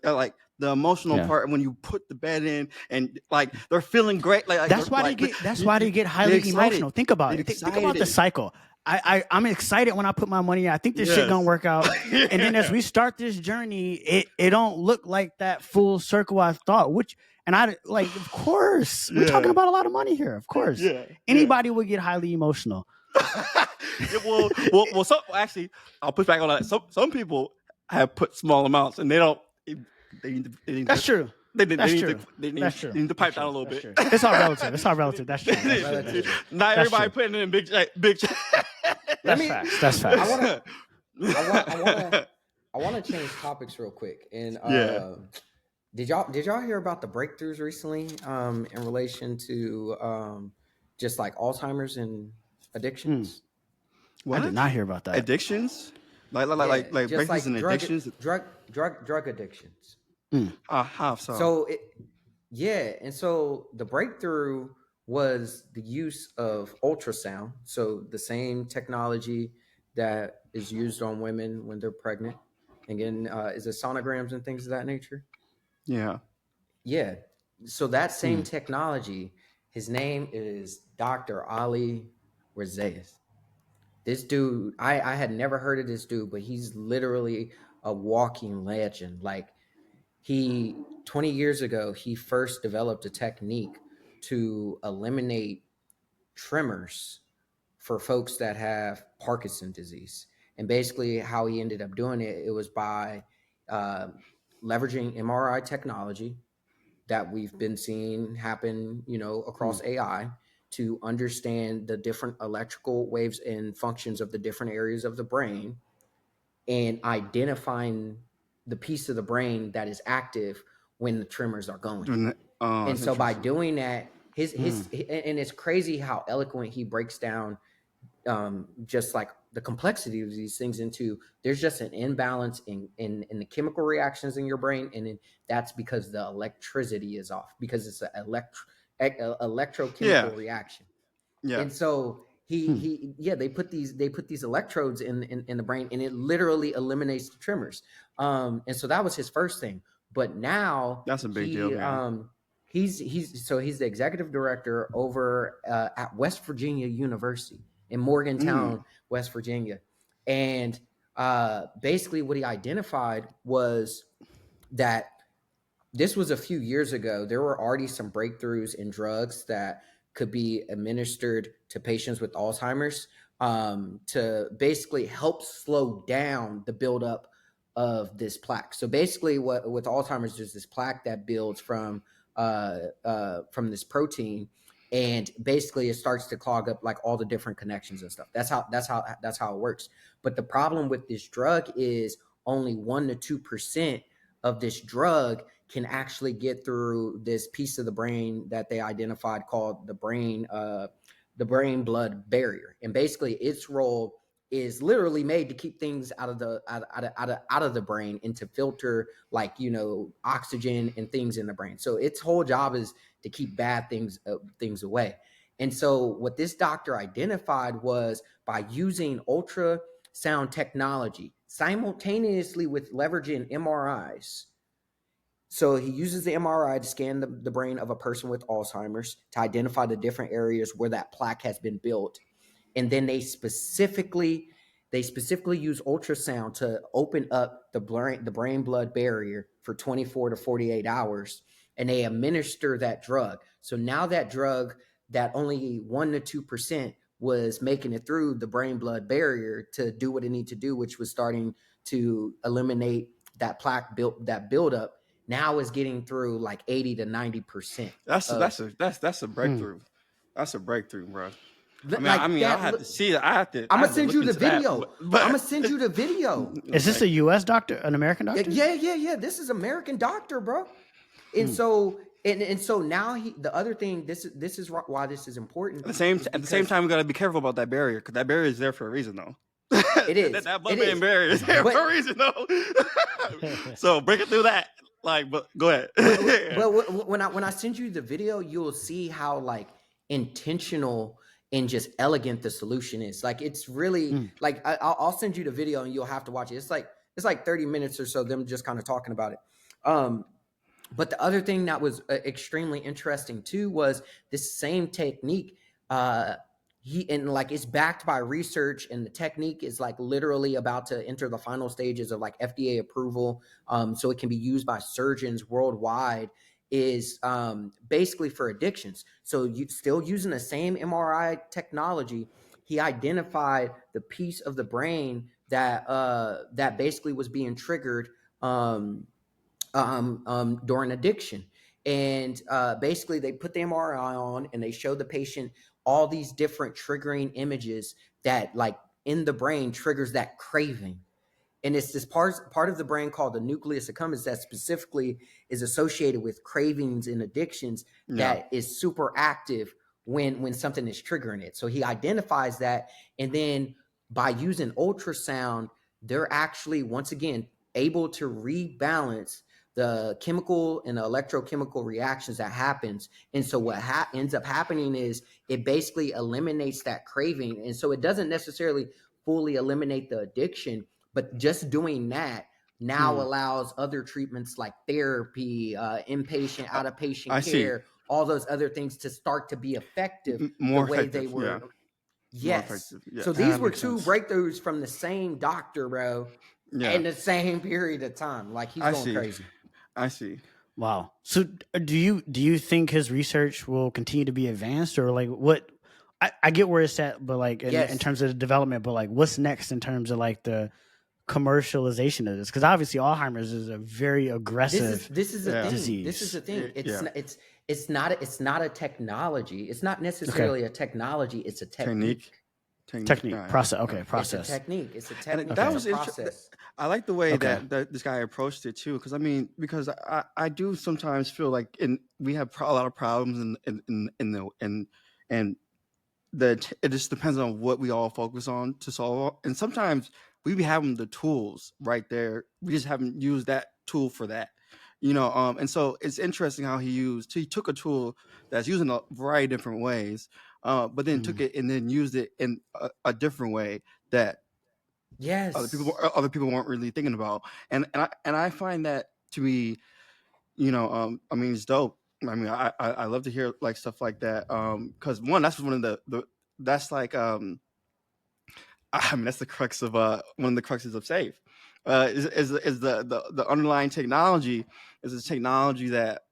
like the emotional Yeah. part when you put the bed in and like they're feeling great. Like That's why like, they get. That's why they get highly excited. emotional. Think about They're it. Think about the excited. cycle. I'm excited when I put my money in. I think this shit Yes. gonna work out. And then as we start this journey, it don't look like that full circle I thought. Which and I like, of course, we're talking Yeah. about a lot of money here. Of course, Yeah. anybody would get highly emotional. Yeah, well. Some actually, I'll push back on that. Some people have put small amounts, and they don't. They need That's to, true. They That's need true. to. They That's true. need to pipe That's down a true. little That's bit. true. It's all relative. It's all relative. That's true. That's true. Relative. Not That's everybody true. putting in big. That's me- facts. That's facts. I want to change topics real quick. And Yeah. did y'all hear about the breakthroughs recently in relation to just like Alzheimer's and addictions? What? I did not hear about that. Addictions? Like Yeah, just breakthroughs and addictions? drug addictions. How so? So and so the breakthrough was the use of ultrasound. So the same technology that is used on women when they're pregnant. Again, is it sonograms and things of that nature? Yeah. Yeah. So that same technology, his name is Dr. Ali Rezaiz. This dude, I had never heard of this dude, but he's literally a walking legend. Like 20 years ago, he first developed a technique to eliminate tremors for folks that have Parkinson's disease. And basically how he ended up doing it, it was by leveraging MRI technology that we've been seeing happen, across AI to understand the different electrical waves and functions of the different areas of the brain and identifying the piece of the brain that is active when the tremors are going. And so by doing that, his and it's crazy how eloquent he breaks down just like the complexity of these things into there's just an imbalance in the chemical reactions in your brain, and then that's because the electricity is off because it's an electrochemical reaction. Yeah. And so they put these electrodes in the brain, and it literally eliminates the tremors. And so that was his first thing. But now that's a big deal, man. He's the executive director over at West Virginia University in Morgantown, West Virginia. And basically what he identified was that this was a few years ago. There were already some breakthroughs in drugs that could be administered to patients with Alzheimer's to basically help slow down the buildup of this plaque. So basically what with Alzheimer's, there's this plaque that builds from this protein, and basically it starts to clog up like all the different connections and stuff. That's how it works. But the problem with this drug is only 1% to 2% of this drug can actually get through this piece of the brain that they identified called the brain blood barrier. And basically its role is literally made to keep things out of the brain and to filter oxygen and things in the brain. So its whole job is to keep bad things away. And so what this doctor identified was by using ultrasound technology simultaneously with leveraging MRIs. So he uses the MRI to scan the brain of a person with Alzheimer's to identify the different areas where that plaque has been built. And then they specifically use ultrasound to open up the brain blood barrier for 24 to 48 hours. And they administer that drug. So now that drug that only 1% to 2% was making it through the brain blood barrier to do what it needed to do, which was starting to eliminate that plaque buildup, now is getting through like 80 to 90%. That's a breakthrough. That's a breakthrough, bro. I have to see that. I'm gonna send you the video. I'm gonna send you the video. Is this a U.S. doctor, an American doctor? Yeah. This is American doctor, bro. And so now the other thing. This is why this is important. At the same time, we gotta be careful about that barrier because that barrier is there for a reason, though. It is. that blood-brain barrier is there for a reason, though. So break it through that. But go ahead. Well, when I send you the video, you'll see how intentional and just elegant the solution is. Like, it's really like, I'll send you the video and you'll have to watch it. It's like 30 minutes or so, them just kind of talking about it. But the other thing that was extremely interesting too was this same technique. It's backed by research, and the technique is like literally about to enter the final stages of like FDA approval. So it can be used by surgeons worldwide. Is basically for addictions. So you still using the same MRI technology. He identified the piece of the brain that basically was being triggered during addiction. And basically they put the MRI on and they showed the patient all these different triggering images that like in the brain triggers that craving. And it's this part of the brain called the nucleus accumbens that specifically is associated with cravings and addictions that is super active when something is triggering it. So he identifies that, and then by using ultrasound, they're actually once again able to rebalance the chemical and the electrochemical reactions that happens. And so what ends up happening is it basically eliminates that craving. And so it doesn't necessarily fully eliminate the addiction, but just doing that now allows other treatments like therapy, inpatient, outpatient care, all those other things to start to be effective more the way effective, they were. yeah. Yes. More effective. Yeah, So these were makes two sense. breakthroughs from the same doctor, bro, in the same period of time. Like, he's going crazy. I see. Wow. So do you think his research will continue to be advanced, or like what? I get where it's at, but like in terms of the development, but like what's next in terms of like the commercialization of this? Because obviously Alzheimer's is a very aggressive this is the thing. disease. This is the thing. It's not a technology. It's not necessarily a technology. It's a technique. Technique. Process. Okay. Process. It's a technique. It's a technique. And that was process. I like the way that this guy approached it too, because I mean, because I do sometimes feel like we have a lot of problems and that it just depends on what we all focus on to solve. And sometimes we be having the tools right there. We just haven't used that tool for that, and so it's interesting how he took a tool that's used in a variety of different ways, but then took it and then used it in a different way that other people weren't really thinking about. And I find that to be, I mean, it's dope. I mean, I love to hear like stuff like that. Because one, that's one of the that's like I mean, that's the crux of one of the cruxes of SAFE. Is the underlying technology is a technology that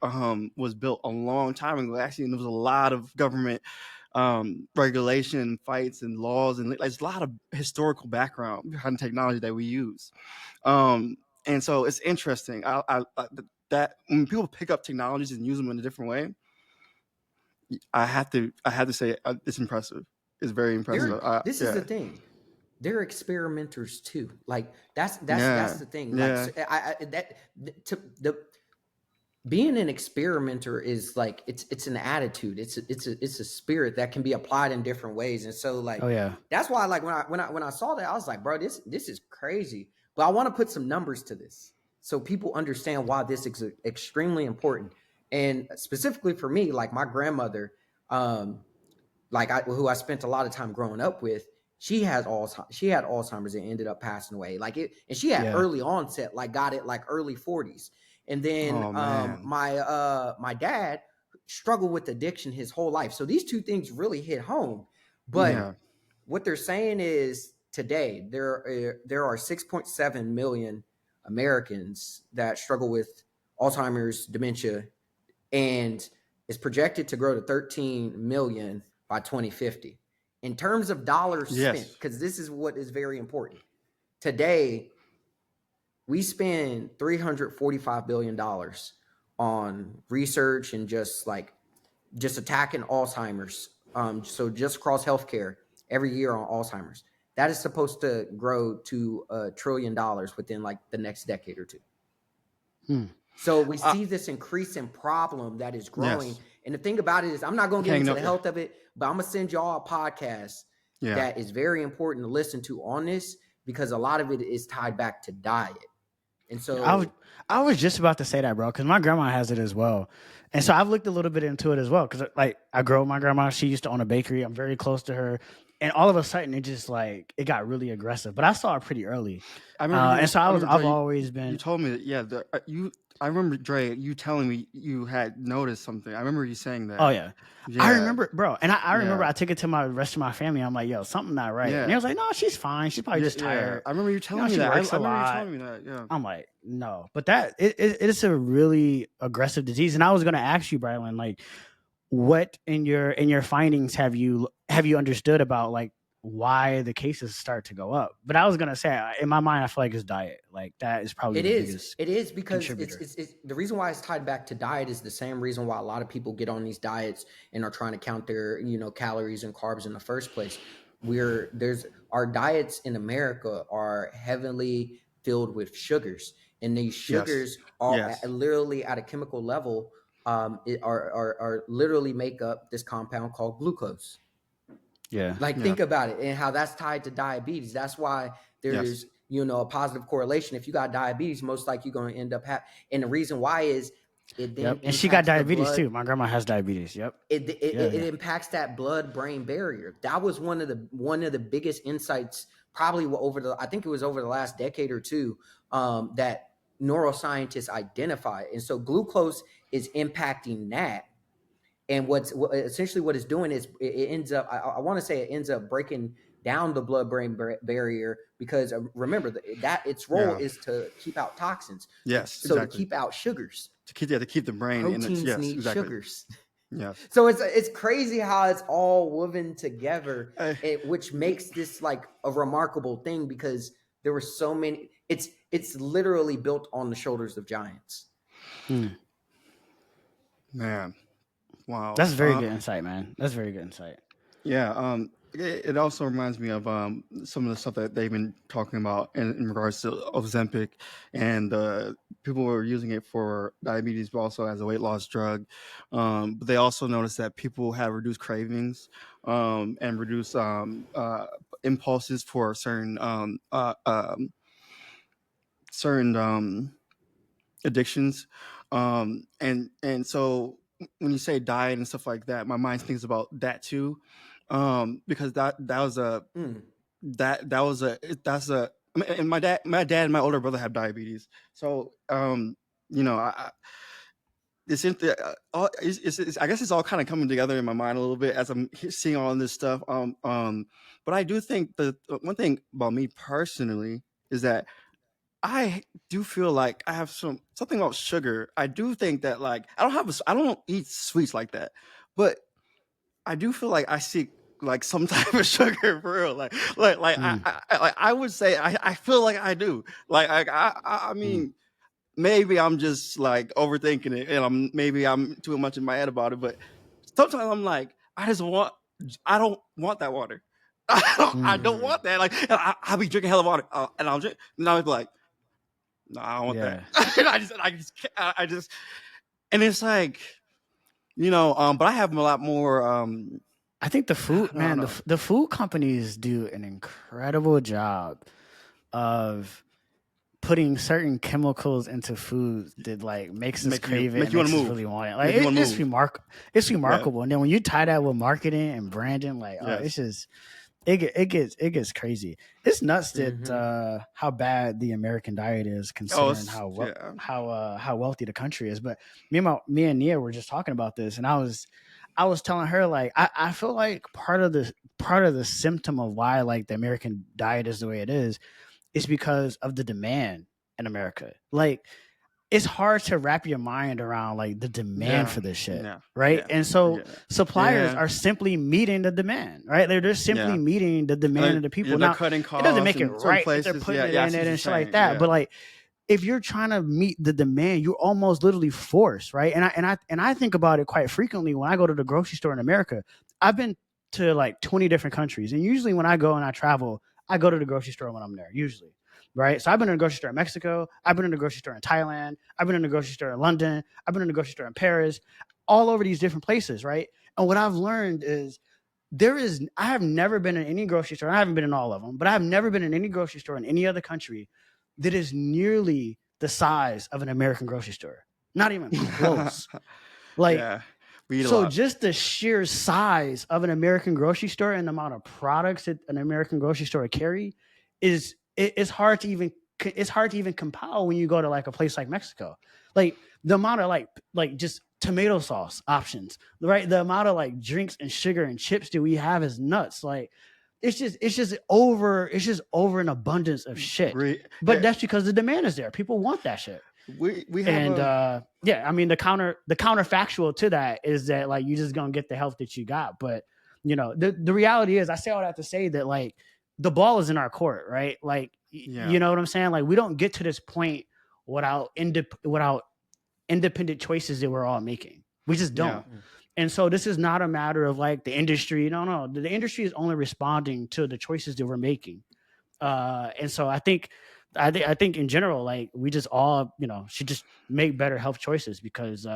was built a long time ago. Actually, and there was a lot of government regulation, fights, and laws, and like, there's a lot of historical background behind technology that we use. And so it's interesting. That when people pick up technologies and use them in a different way, I have to say it's impressive. It's very impressive. This is the thing. They're experimenters too. Like that's the thing. Like being an experimenter is like it's an attitude. It's a spirit that can be applied in different ways. And so like that's why like when I saw that, I was like, bro, this is crazy. But I want to put some numbers to this so people understand why this is extremely important. And specifically for me, like my grandmother, who I spent a lot of time growing up with, she had Alzheimer's and ended up passing away. And she had early onset, like got it like early 40s. And then my dad struggled with addiction his whole life. So these two things really hit home. But what they're saying is today there are 6.7 million Americans that struggle with Alzheimer's, dementia, and is projected to grow to 13 million by 2050. In terms of dollars spent, because this is what is very important. Today, we spend $345 billion on research and just attacking Alzheimer's. So just across healthcare every year on Alzheimer's. That is supposed to grow to $1 trillion within like the next decade or two. So we see this increasing problem that is growing. And the thing about it is, I'm not going to get into the health of it, but I'm going to send y'all a podcast that is very important to listen to on this, because a lot of it is tied back to diet. And I was so I was just about to say that, bro, because my grandma has it as well, and so I've looked a little bit into it as well. Because like I grew up with my grandma, she used to own a bakery. I'm very close to her, and all of a sudden it just like it got really aggressive. But I saw it pretty early, I remember and so I remember I've Dre, always you been. told me that, yeah, you I remember Dre, you telling me you had noticed something. I remember you saying Oh that. yeah. I Yeah. remember, bro, and I remember Yeah. I took it to my rest of my family. I'm like, yo, something not right. And Yeah. they was like, no, she's fine. She's probably Yeah, just yeah. tired. I remember you You telling know, me she that. works I a remember you lot. telling me that. Yeah. I'm like, no. But that it is a really aggressive disease. And I was gonna ask you, Brylan, like, what in your findings have you understood about like why the cases start to go up? But I was gonna say, in my mind, I feel like it's diet. Like that is probably it the is. biggest It is because contributor. it's the reason why it's tied back to diet is the same reason why a lot of people get on these diets and are trying to count their, calories and carbs in the first place. There's our diets in America are heavily filled with sugars, and these Yes. sugars are Yes. literally at a chemical level, are literally make up this compound called glucose. Yeah. Like, Yeah. think about it and how that's tied to diabetes. That's why Yes. there's, a positive correlation. If you got diabetes, most likely you're going to end up having, and the reason why is it then Yep. And she got impacts the diabetes blood. too. My grandma has diabetes. Yep. Yeah. It Yeah. impacts that blood brain barrier. That was one of the biggest insights, probably I think it was over the last decade or two, that neuroscientists identified. And so glucose is impacting that. And essentially what it's doing is it ends up, I want to say it ends up breaking down the blood-brain barrier, because remember that its role Yeah. is to keep out toxins. Yes. So to Exactly. keep out sugars, To keep the brain in its, proteins yes. need Exactly. sugars. Yes. So it's crazy how it's all woven together, I, which makes this like a remarkable thing, because there were so many. It's literally built on the shoulders of giants. Hmm. man. Wow. That's very good insight, man. That's very good insight. Yeah. It also reminds me of some of the stuff that they've been talking about in regards to Ozempic, and people were using it for diabetes, but also as a weight loss drug. But they also noticed that people have reduced cravings, and reduced impulses for certain addictions. And so when you say diet and stuff like that, my mind thinks about that too, because that was a Mm. that was a that's a I mean, and my dad and my older brother have diabetes. So I it's, I guess it's all kind of coming together in my mind a little bit as I'm seeing all this stuff. But I do think the one thing about me personally is that I do feel like I have something about sugar. I do think that, like, I don't eat sweets like that, but I do feel like I see like some type of sugar for real. Like Mm, I would say I feel like I do. Like I mm, mean, maybe I'm just like overthinking it, and maybe I'm too much in my head about it. But sometimes I'm like, I don't want that water. I don't Mm. want that. Like, and I'll be drinking hella water, and I'll drink, and I'll be like, no, I don't want that. yeah. And I just, and it's like, but I have a lot more. I think the I food, don't man, know. the food companies do an incredible job of putting certain chemicals into food that like makes us crave it Make and you want makes to us move, really want it. Like make you want to it's move. it's Yeah. remarkable. And then when you tie that with marketing and branding, like it's Yes. just it gets crazy. It's nuts that Mm-hmm. how bad the American diet is, Oh, considering yeah. how wealthy the country is. But me and Nia were just talking about this, and I was telling her like I feel like part of the symptom of why like the American diet is the way it is because of the demand in America. Like it's hard to wrap your mind around like the demand Yeah. for this shit, Yeah. right? Yeah. And so Yeah. suppliers Yeah. are simply meeting the demand, right? They're simply Yeah. meeting the demand of the Yeah, people. they're Now, cutting it doesn't costs make it in certain right if they're places. putting Yeah. it Yeah. I in see it what you're and shit like saying. that. Yeah. But like if you're trying to meet the demand, you're almost literally forced, right? And I think about it quite frequently when I go to the grocery store in America. I've been to like 20 different countries, and usually when I go and I travel, I go to the grocery store when I'm there. Usually, right? So I've been in the grocery store in Mexico. I've been in the grocery store in Thailand. I've been in the grocery store in London. I've been in the grocery store in Paris. All over these different places, right? And what I've learned is I have never been in any grocery store. I haven't been in all of them, but I have never been in any grocery store in any other country that is nearly the size of an American grocery store. Not even close. Like, Yeah, we eat a so lot. just the sheer size of an American grocery store and the amount of products that an American grocery store carry it's hard to even compile when you go to like a place like Mexico. Like the amount of like just tomato sauce options, right? The amount of like drinks and sugar and chips that we have is nuts. Like it's just over an abundance of shit. But that's because the demand is there. People want that shit. We have And a yeah, I mean the counterfactual to that is that like you just gonna get the health that you got. But the reality is, I say all that to say that like the ball is in our court, right? Like yeah. you know what I'm saying? Like we don't get to this point without independent choices that we're all making. We just don't. Yeah. And so this is not a matter of like the industry. No. The industry is only responding to the choices that we're making. And so I think in general, like we just all, should just make better health choices because,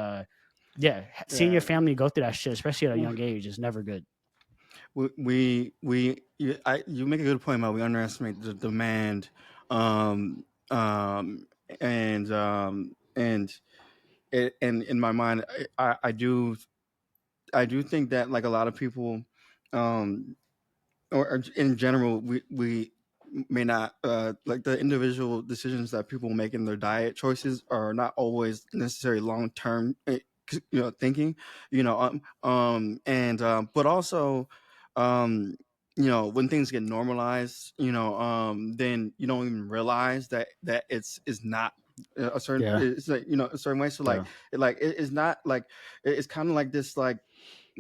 seeing your family go through that shit, especially at a young age, is never good. You make a good point about we underestimate the demand, um, um, and in my mind, I do think that like a lot of people, um, or in general, we may not like the individual decisions that people make in their diet choices are not always necessarily long term, thinking, and but also, um, when things get normalized, then you don't even realize that it's not a certain Yeah. it's like a certain way. So like Yeah. it's not like it's kind of like this like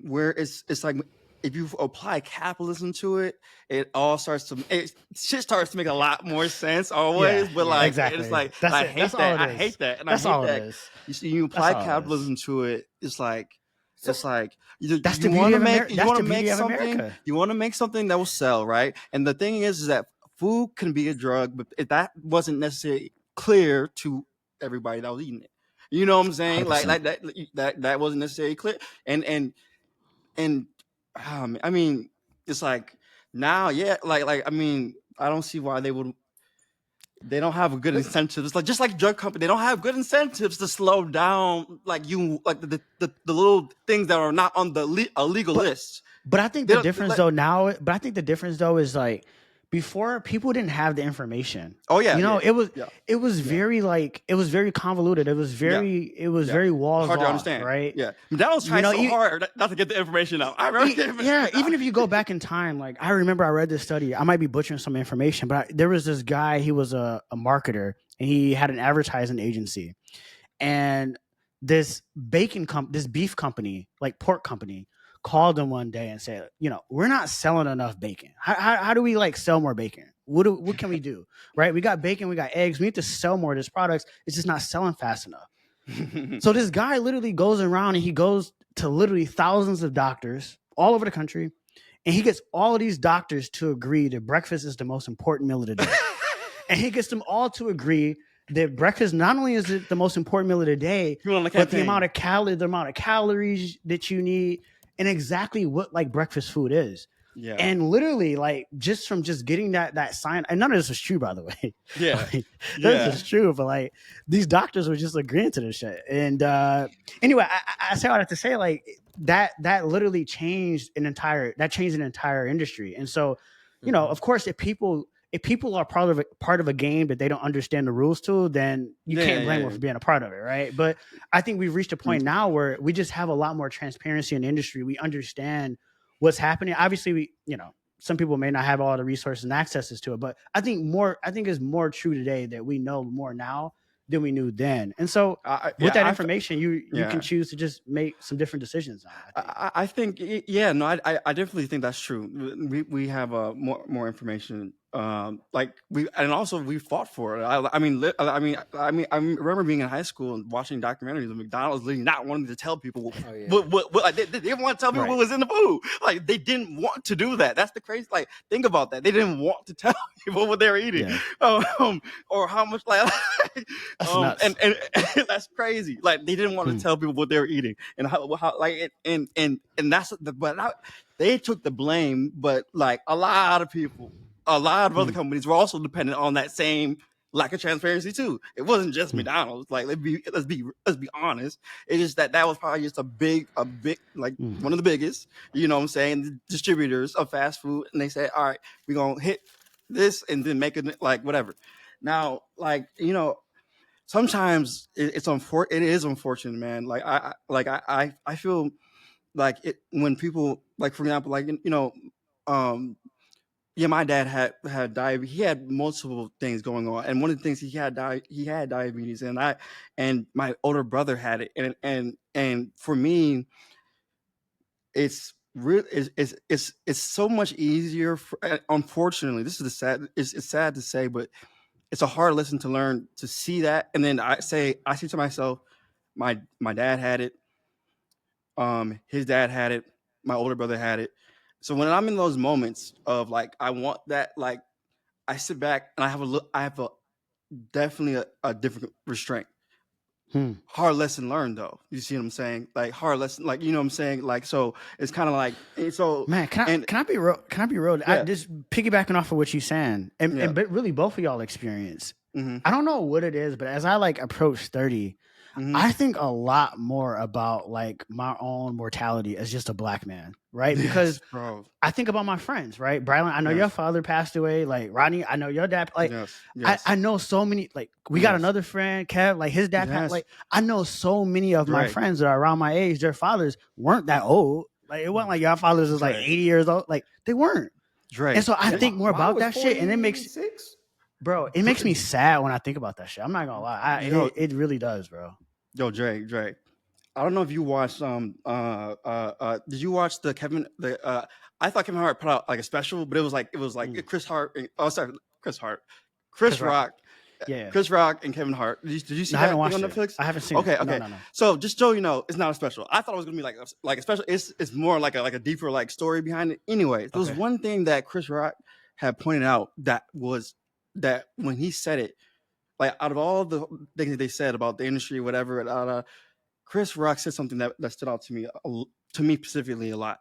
where it's like if you apply capitalism to it, shit starts to make a lot more sense always. But like exactly. it's like That's I it. hate That's that. all it I is. hate that, and That's I hate all it that. is. You see, you apply capitalism to it. It's like So- it's like you That's the want beauty to of make America. you That's want the to make beauty of something America. you want to make something that will sell, right? And the thing is that food can be a drug, but if that wasn't necessarily clear to everybody that was eating it. You know what I'm saying? 100%. Like that wasn't necessarily clear, and I mean, it's like now, yeah, like I mean, I don't see why they don't have a good incentive. It's like just like drug company, they don't have good incentives to slow down like the little things that are not on the illegal list. But I think the difference though is like before people didn't have the information. Oh yeah, it was very like it was very convoluted. It was very very walls hard to off, understand, right? Yeah, McDonald's tried so hard not to get the information out. I remember. Even if you go back in time, like I remember I read this study. I might be butchering some information, but there was this guy. He was a marketer, and he had an advertising agency, and this beef company, like pork company, called him one day and said, we're not selling enough bacon. How do we like sell more bacon? What can we do? Right? We got bacon, we got eggs. We need to sell more of these products. It's just not selling fast enough. So this guy literally goes around and he goes to literally thousands of doctors all over the country, and he gets all of these doctors to agree that breakfast is the most important meal of the day. And he gets them all to agree that breakfast not only is it the most important meal of the day, but the amount of calories that you need, and exactly what like breakfast food is. Yeah. And literally, like just from getting that sign, and none of this is true, by the way. Yeah. This is true, but like these doctors were just agreeing to this shit. And anyway, I say all that to say like that literally changed an entire industry. And so, of course, if people are part of a game that they don't understand the rules to, then you can't blame them for being a part of it, right? But I think we've reached a point now where we just have a lot more transparency in the industry. We understand what's happening. Obviously, some people may not have all the resources and accesses to it, but I think it's more true today that we know more now than we knew then. And so with that information, you can choose to just make some different decisions on it. I think I definitely think that's true. We have more information. We fought for it. I remember being in high school and watching documentaries of McDonald's literally not wanting to tell people what they didn't want to tell people what was in the food. Like they didn't want to do that. That's the crazy. Like think about that. They didn't want to tell people what they were eating, or how much That's nuts. and that's crazy. Like they didn't want to tell people what they were eating and how like and that's they took the blame, but like a lot of other companies were also dependent on that same lack of transparency too. It wasn't just McDonald's. Like let's be honest. It's just that was probably just a big like one of the biggest. You know what I'm saying? The distributors of fast food, and they said, all right, we're gonna hit this and then make it like whatever. Now, like sometimes it is unfortunate, man. Like I feel like it when people like, for example, like yeah, my dad had diabetes. He had multiple things going on, and one of the things he had diabetes, and my older brother had it, and for me, it's real. It's so much easier. Unfortunately, this is it's sad to say, but it's a hard lesson to learn to see that, and then I say to myself, my dad had it, his dad had it, my older brother had it. So when I'm in those moments of like I want that, like I sit back and I have a definitely a different restraint. Hard lesson learned though. You see what I'm saying? Like hard lesson, like you know what I'm saying? Like so it's kind of like so man, can I be real? Can I be real? Yeah. I just piggybacking off of what you're saying, and but really both of y'all experience. I don't know what it is, but as I like approach 30, I think a lot more about like my own mortality as just a black man, right? Because bro. I think about my friends, right? Brylan, I know your father passed away. Like Rodney, I know your dad. Like I know so many. Like we got another friend, Kev. Like his dad passed. Like I know so many of my friends that are around my age. Their fathers weren't that old. Like it wasn't like your fathers was like 80 years old. Like they weren't. And so I think more about that shit, and it makes. Bro, it makes me sad when I think about that shit. I'm not gonna lie. It really does, bro. Yo, Dre. I don't know if you watched did you watch I thought Kevin Hart put out like a special, but it was like Chris Rock. Yeah. Chris Rock and Kevin Hart. Did you see that on Netflix? I haven't seen it. Okay. No. So just so you know, it's not a special. I thought it was gonna be like a special. It's more like a deeper like story behind it. Anyway, there was one thing that Chris Rock had pointed out that when he said it, like out of all the things that they said about the industry, whatever, Chris Rock said something that stood out to me specifically a lot,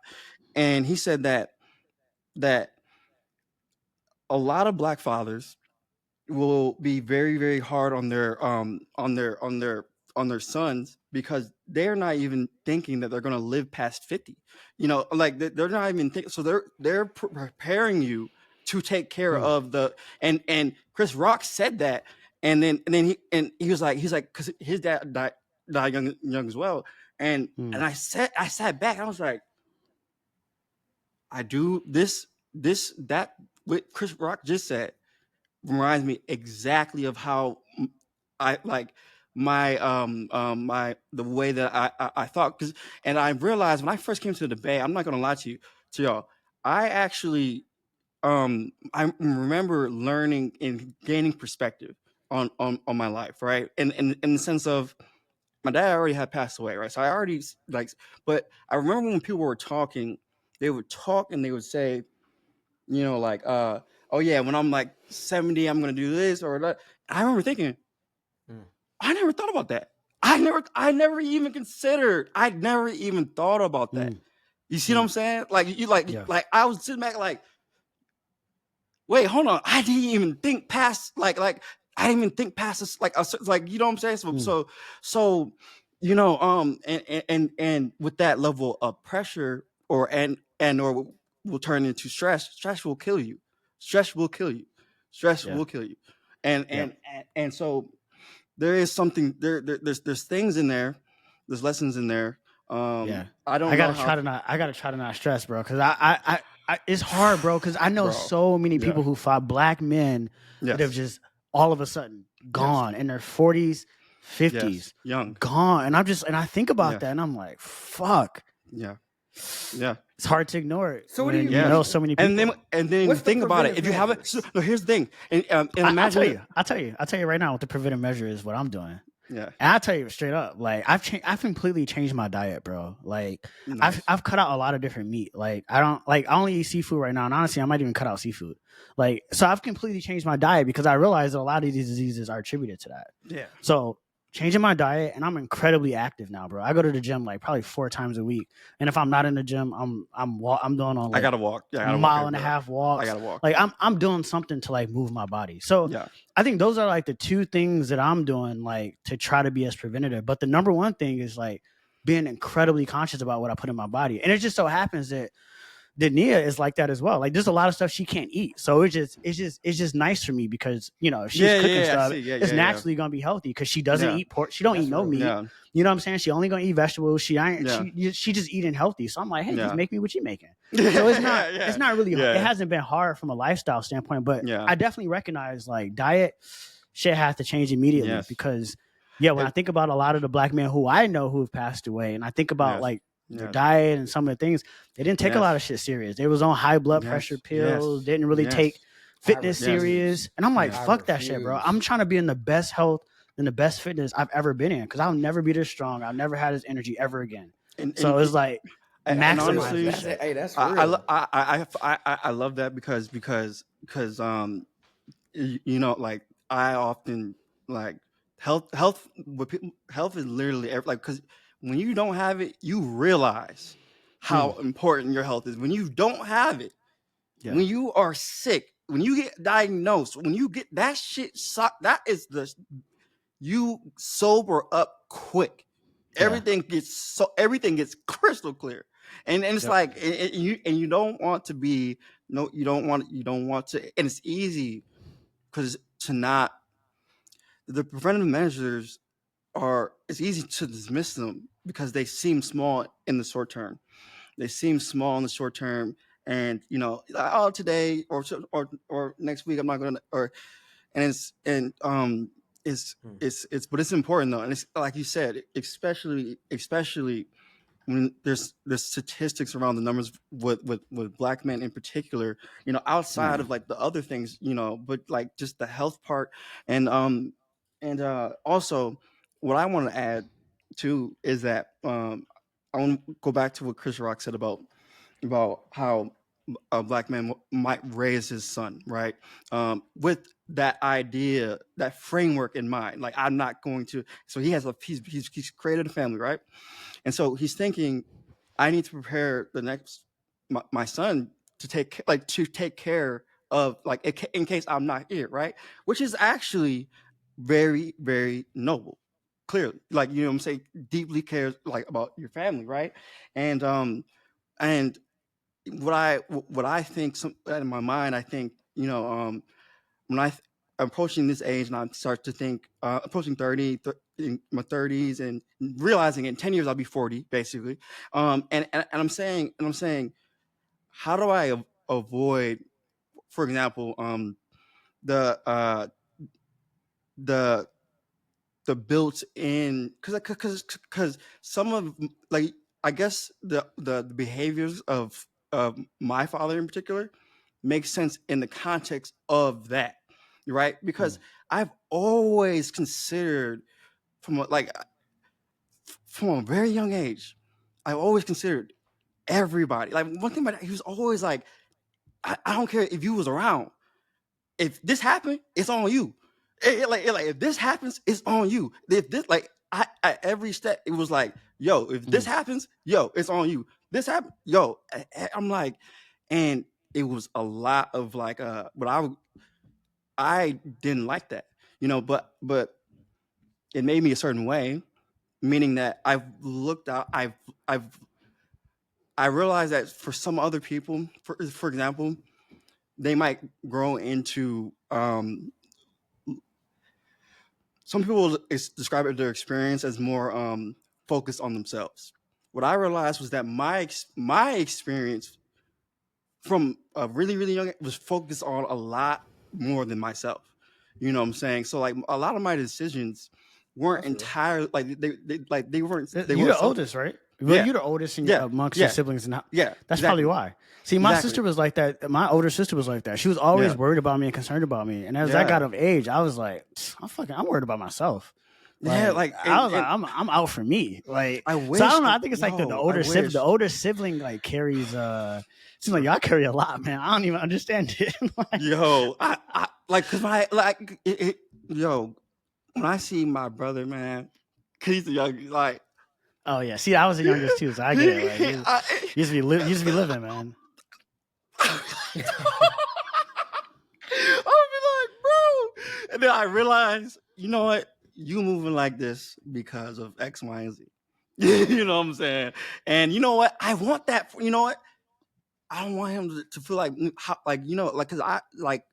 and he said that a lot of black fathers will be very, very hard on their sons because they're not even thinking that they're going to live past 50. You know, like they're not even thinking. So they're preparing you to take care of and Chris Rock said that, and then he was like because his dad died young as well, and I sat back and I was like, I do that what Chris Rock just said reminds me exactly of how I like my the way that I thought, and I realized when I first came to the Bay, I'm not gonna lie to y'all, I actually I remember learning and gaining perspective on my life, right? And in the sense of my dad already had passed away, right? So I already but I remember when people were talking, they would talk and they would say, you know, like oh yeah, when I'm like 70, I'm gonna do this or that. I remember thinking, I never thought about that. I never even considered. I never even thought about that. You see what I'm saying? Like like I was sitting back like, wait, hold on. I didn't even think past like I didn't even think past this like you know what I'm saying? So you know and with that level of pressure or will turn into stress. Stress will kill you. Stress will kill you. And so there is something there's things in there, there's lessons in there. I gotta try to not stress, bro, because I it's hard, bro, because I know so many people who fought black men that have just all of a sudden gone in their 40s, 50s, young, gone, and I think about that and I'm like, fuck. It's hard to ignore it. So what do you know so many people? And then think about it. If you have it, no, here's the thing. And imagine I'll tell you right now what the preventive measure is. What I'm doing. Yeah. And I'll tell you straight up. Like I've completely changed my diet, bro. Like nice. I've cut out a lot of different meat. Like I only eat seafood right now. And honestly, I might even cut out seafood. Like so, I've completely changed my diet because I realized that a lot of these diseases are attributed to that. Yeah. So changing my diet, and I'm incredibly active now, bro. I go to the gym like probably 4 times a week, and if I'm not in the gym, I'm doing on I like gotta walk. Yeah, I a gotta walk mile and a everywhere. half I walks. gotta walk. Like I'm doing something to like move my body. So Yeah. I think those are like the 2 things that I'm doing like to try to be as preventative. But the number one thing is like being incredibly conscious about what I put in my body. And it just so happens that Nia is like that as well. Like there's a lot of stuff she can't eat. So it's just nice for me because, you know, if she's cooking I stuff, see. it's naturally gonna be healthy because she doesn't Yeah. eat pork. She don't That's eat no real. meat. Yeah. You know what I'm saying? She only gonna eat vegetables. She Yeah. just eating healthy. So I'm like, hey, Yeah. just make me what you making. So it's not Yeah. it's not really Yeah. it hasn't been hard from a lifestyle standpoint, but Yeah. I definitely recognize like diet shit has to change immediately Yes. because when I think about a lot of the black men who I know who have passed away, and I think about Yes. like their Yes. diet and some of the things, they didn't take a Yes. lot of shit serious. They was on high blood Yes. pressure Yes. pills, didn't really Yes. take fitness I refuse. serious. And I'm like, Yeah. fuck that shit, bro. refuse. I'm trying to be in the best health and the best fitness I've ever been in because I'll never be this strong. I'll never have this energy ever again. So it's like and maximize honestly, that That's shit. hey, that's I real. I love that because you know, like I often like health with people, health is literally like because when you don't have it, you realize how important your health is. When you don't have it, when you are sick, when you get diagnosed, when you get that shit, that is you sober up quick. Everything gets crystal clear, and it's like you don't want to be you don't want to, and it's easy because to not the preventative measures it's easy to dismiss them because they seem small in the short term. They seem small in the short term, and you know, like, oh, today or next week I'm not gonna and it's but it's important though, and it's like you said, especially when there's statistics around the numbers with black men in particular, you know, outside of like the other things, you know, but like just the health part. And also what I want to add too is that I want to go back to what Chris Rock said about how a black man might raise his son, right? With that idea, that framework in mind. Like, I'm not going to. So he has he's created a family, right? And so he's thinking, I need to prepare the next my son to take care of like in case I'm not here, right? Which is actually very, very noble. Clearly, like, you know what I'm saying, deeply cares like about your family, right? And what I think in my mind, I think, you know, when I'm approaching this age and I start to think approaching 30 in my 30s and realizing in 10 years I'll be 40 basically, and I'm saying how do I avoid, for example, the the the built in because some of like I guess the behaviors of my father in particular makes sense in the context of that, right? Because I've always considered like from a very young age, I've always considered everybody. Like one thing about he was always like, I don't care if you was around. If this happened, it's on you. Like if this happens, it's on you. If this like I at every step, it was like, yo, if this happens, yo, it's on you. This happened, yo. I'm like, and it was a lot of like but I didn't like that, you know, but it made me a certain way, meaning that I've looked out, I realized that for some other people, for example, they might grow into some people describe their experience as more focused on themselves. What I realized was that my experience from a really, really young age was focused on a lot more than myself. You know what I'm saying? So like a lot of my decisions weren't entirely like they weren't You're the oldest, right? Well, Yeah. you're the oldest Yeah. amongst Yeah. your siblings, and Yeah, that's exactly. probably why. See, my Exactly. sister was like that. My older sister was like that. She was always Yeah. worried about me and concerned about me. And as I Yeah. got of age, I was like, I'm worried about myself. Yeah, like, I was like, I'm out for me. Like, I so wish I don't know. I think it's like the I older sibling. wish. The older sibling like carries. Seems like y'all carry a lot, man. I don't even understand it. Like, Yo, I like because my like yo, when I see my brother, man, cause he's the youngest, like Oh yeah, see, I was the youngest too, so I get it. Like you used to be living, man. I'll be like, bro. And then I realize, you know what? You moving like this because of X, Y, and Z. You know what I'm saying? And you know what? I want that. You know what? I don't want him to feel like, because I like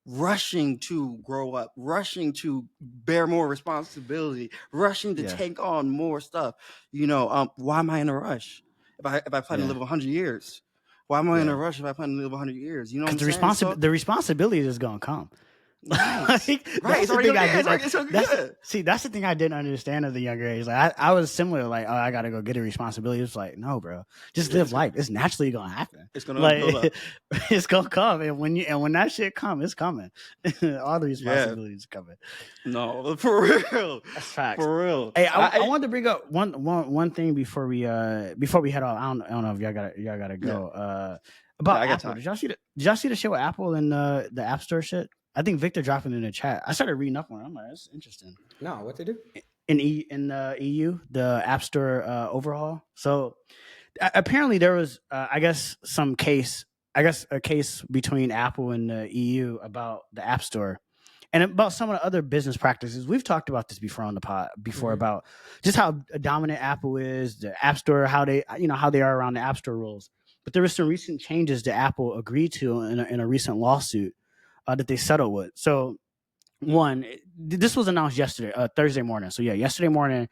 rushing to grow up, rushing to bear more responsibility, rushing to Yeah, take on more stuff. Why am I in a rush? If I plan to yeah. live 100 years, why am I in Yeah, a rush if I plan to live 100 years? You know what because I'm saying? So the responsibility is gonna come. right, Like, right. that's It's the already thing gonna I get. did. It's gonna get That's good. that's the thing I didn't understand at the younger age. Like I was similar. Like, oh, I gotta go get a responsibility. It's like, no, bro, just Yeah, live life. It's naturally gonna happen. it's gonna build Like up. it's gonna come, and when that shit come, it's coming. All the Yeah. responsibilities are coming. No, for real. That's facts. For real. Hey, I wanted to bring up one thing before we head off. I don't know if y'all gotta Yeah. go. Yeah, About I got Apple. time. Did y'all see the shit with Apple and the App Store shit? I think Victor dropped it in the chat. I started reading up on it. I'm like, that's interesting. No, what they do? In the EU, the App Store overhaul. So apparently there was, I guess, a case between Apple and the EU about the App Store and about some of the other business practices. We've talked about this before on the pod before about just how dominant Apple is, the App Store, how they are around the App Store rules. But there were some recent changes that Apple agreed to in a recent lawsuit that they settled with. So one, this was announced yesterday, Thursday morning. So yeah, yesterday morning,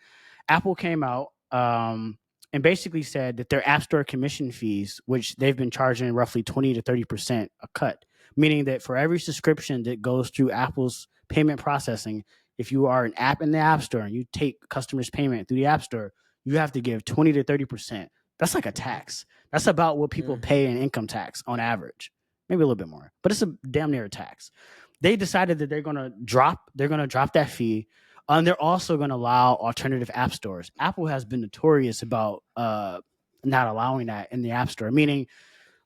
Apple came out and basically said that their App Store commission fees, which they've been charging roughly 20 to 30% a cut, meaning that for every subscription that goes through Apple's payment processing, if you are an app in the App Store and you take customers' payment through the App Store, you have to give 20 to 30%. That's like a tax. That's about what people pay in income tax on average, maybe a little bit more, but it's a damn near a tax. They decided that they're gonna drop that fee, and they're also going to allow alternative app stores. Apple has been notorious about not allowing that in the App Store, meaning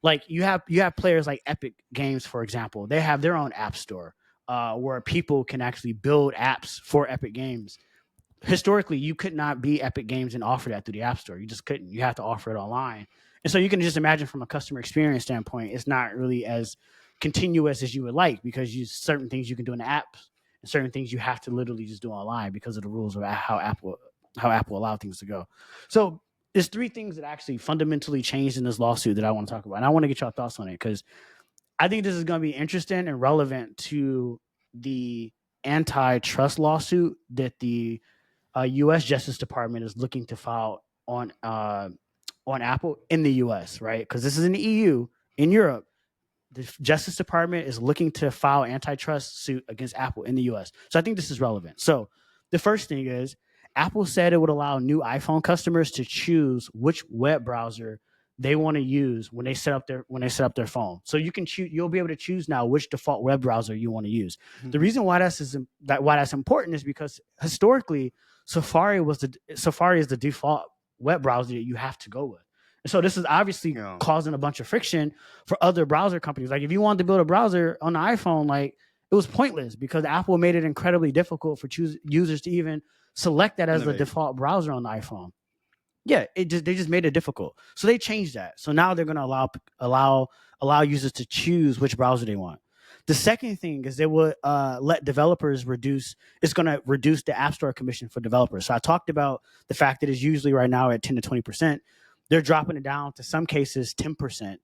like you have players like Epic Games, for example. They have their own app store where people can actually build apps for Epic Games. Historically, you could not be Epic Games and offer that through the App Store. You just couldn't. You have to offer it online. And so you can just imagine from a customer experience standpoint, it's not really as continuous as you would like because certain things you can do in the app and certain things you have to literally just do online because of the rules of how Apple allowed things to go. So there's three things that actually fundamentally changed in this lawsuit that I want to talk about. And I want to get your thoughts on it because I think this is going to be interesting and relevant to the antitrust lawsuit that the U.S. Justice Department is looking to file on Apple in the U.S. Right? Because this is in the EU. In Europe, the Justice Department is looking to file antitrust suit against Apple in the U.S. So I think this is relevant. So the first thing is Apple said it would allow new iPhone customers to choose which web browser they want to use when they set up their phone. So you'll be able to choose now which default web browser you want to use. Mm-hmm. The reason why that's important is because historically Safari is the default web browser that you have to go with. And so this is obviously causing a bunch of friction for other browser companies. Like if you wanted to build a browser on the iPhone, like it was pointless because Apple made it incredibly difficult for users to even select that as the default browser on the iPhone. Yeah, they just made it difficult. So they changed that. So now they're going to allow users to choose which browser they want. The second thing is they would let developers reduce. It's going to reduce the App Store commission for developers. So I talked about the fact that it's usually right now at 10 to 20%. They're dropping it down to some cases 10%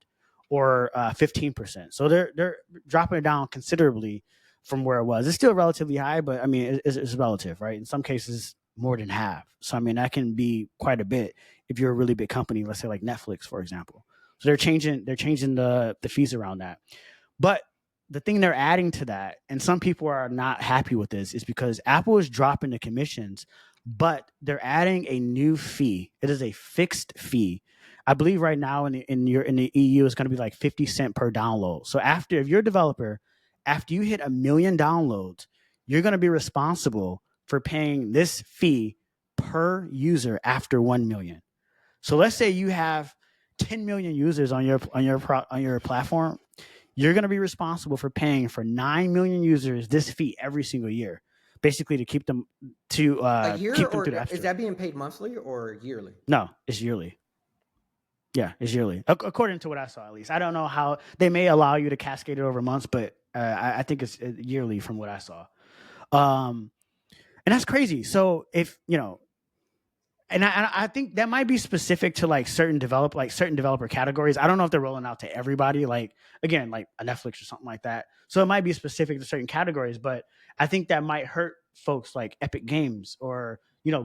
or 15%. So they're dropping it down considerably from where it was. It's still relatively high, but I mean it's relative, right? In some cases, more than half. So I mean that can be quite a bit if you're a really big company, let's say like Netflix, for example. So they're changing the fees around that. But the thing they're adding to that, and some people are not happy with this, is because Apple is dropping the commissions, but they're adding a new fee. It is a fixed fee. I believe right now in the EU it's going to be like 50 cents per download. So if you're a developer, after you hit 1 million downloads, you're going to be responsible for paying this fee per user after 1 million. So let's say you have 10 million users on your platform. You're going to be responsible for paying for 9 million users this fee every single year. basically to keep them to A year, keep them or through the App is Store. that being paid monthly or yearly? No, it's yearly. Yeah, it's yearly, according to what I saw. At least I don't know how they may allow you to cascade it over months, but I think it's yearly from what I saw. Um, and that's crazy. So if and I think that might be specific to like certain developer categories. I don't know if they're rolling out to everybody, like again, like a Netflix or something like that. So it might be specific to certain categories, but I think that might hurt folks like Epic Games or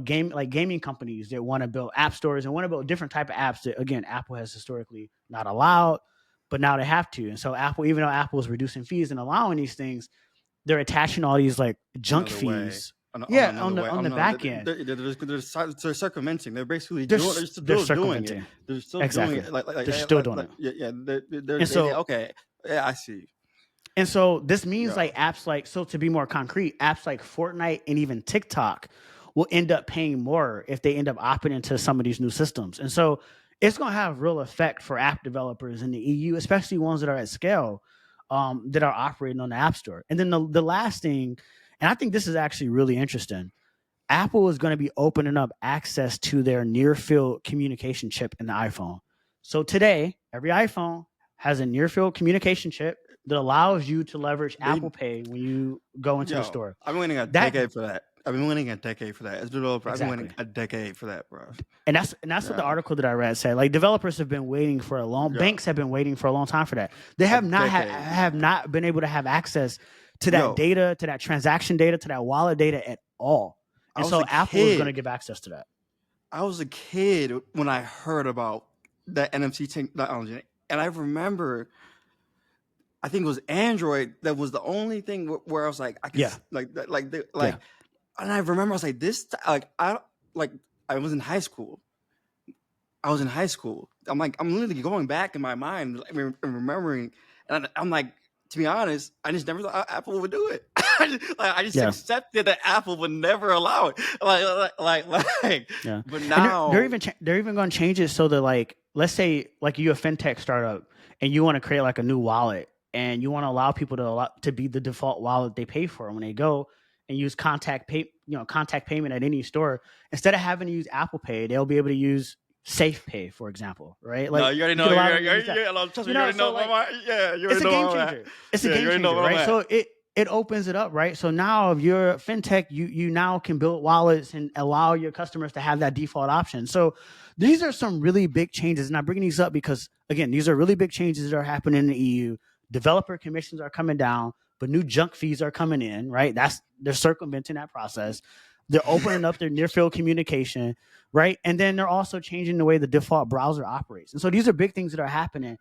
gaming companies that want to build app stores and want to build different type of apps that again Apple has historically not allowed, but now they have to. And so Apple, even though Apple is reducing fees and allowing these things, they're attaching all these like junk Another way. fees. On Yeah, another way. on the back end. They're circumventing. They're basically They're, doing. they're They're still doing it. circumventing. They're still Exactly. doing it. Like They're still doing like, it. yeah. And so, okay. Yeah, I see. And so this means Yeah. like apps like, so to be more concrete, apps like Fortnite and even TikTok will end up paying more if they end up opting into some of these new systems. And so it's going to have real effect for app developers in the EU, especially ones that are at scale, that are operating on the App Store. And then the last thing, and I think this is actually really interesting, Apple is going to be opening up access to their near field communication chip in the iPhone. So today, every iPhone has a near field communication chip that allows you to leverage Apple Pay when you go into the store. I've been waiting a decade for that. I've been waiting a decade for that. As a developer, I've been waiting a decade for that, bro. And that's what the article that I read said. Like developers have been waiting for a long, banks have been waiting for a long time for that. They have not been able to have access to that data, to that transaction data, to that wallet data at all. And so Apple is going to give access to that. I was a kid when I heard about that NFC technology, and I remember, I think it was Android that was the only thing where I was like, I could, and I remember I was like, I was in high school. I'm like, I'm literally going back in my mind and remembering, and I'm like, to be honest, I just never thought Apple would do it. I just accepted that Apple would never allow it. But now they're even going to change it so that, like, let's say like you're a fintech startup and you want to create like a new wallet and you want to allow people to be the default wallet they pay for when they go and use contact payment at any store. Instead of having to use Apple Pay, they'll be able to use Safe Pay, for example, right? Like, no, you already know. You already know. It's a game changer. It's a game changer, right? So it opens it up, right? So now if you're a fintech, you now can build wallets and allow your customers to have that default option. So these are some really big changes. And I'm bringing these up because, again, these are really big changes that are happening in the EU. Developer commissions are coming down, but new junk fees are coming in, right? They're circumventing that process. They're opening up their near field communication, right? And then they're also changing the way the default browser operates. And so these are big things that are happening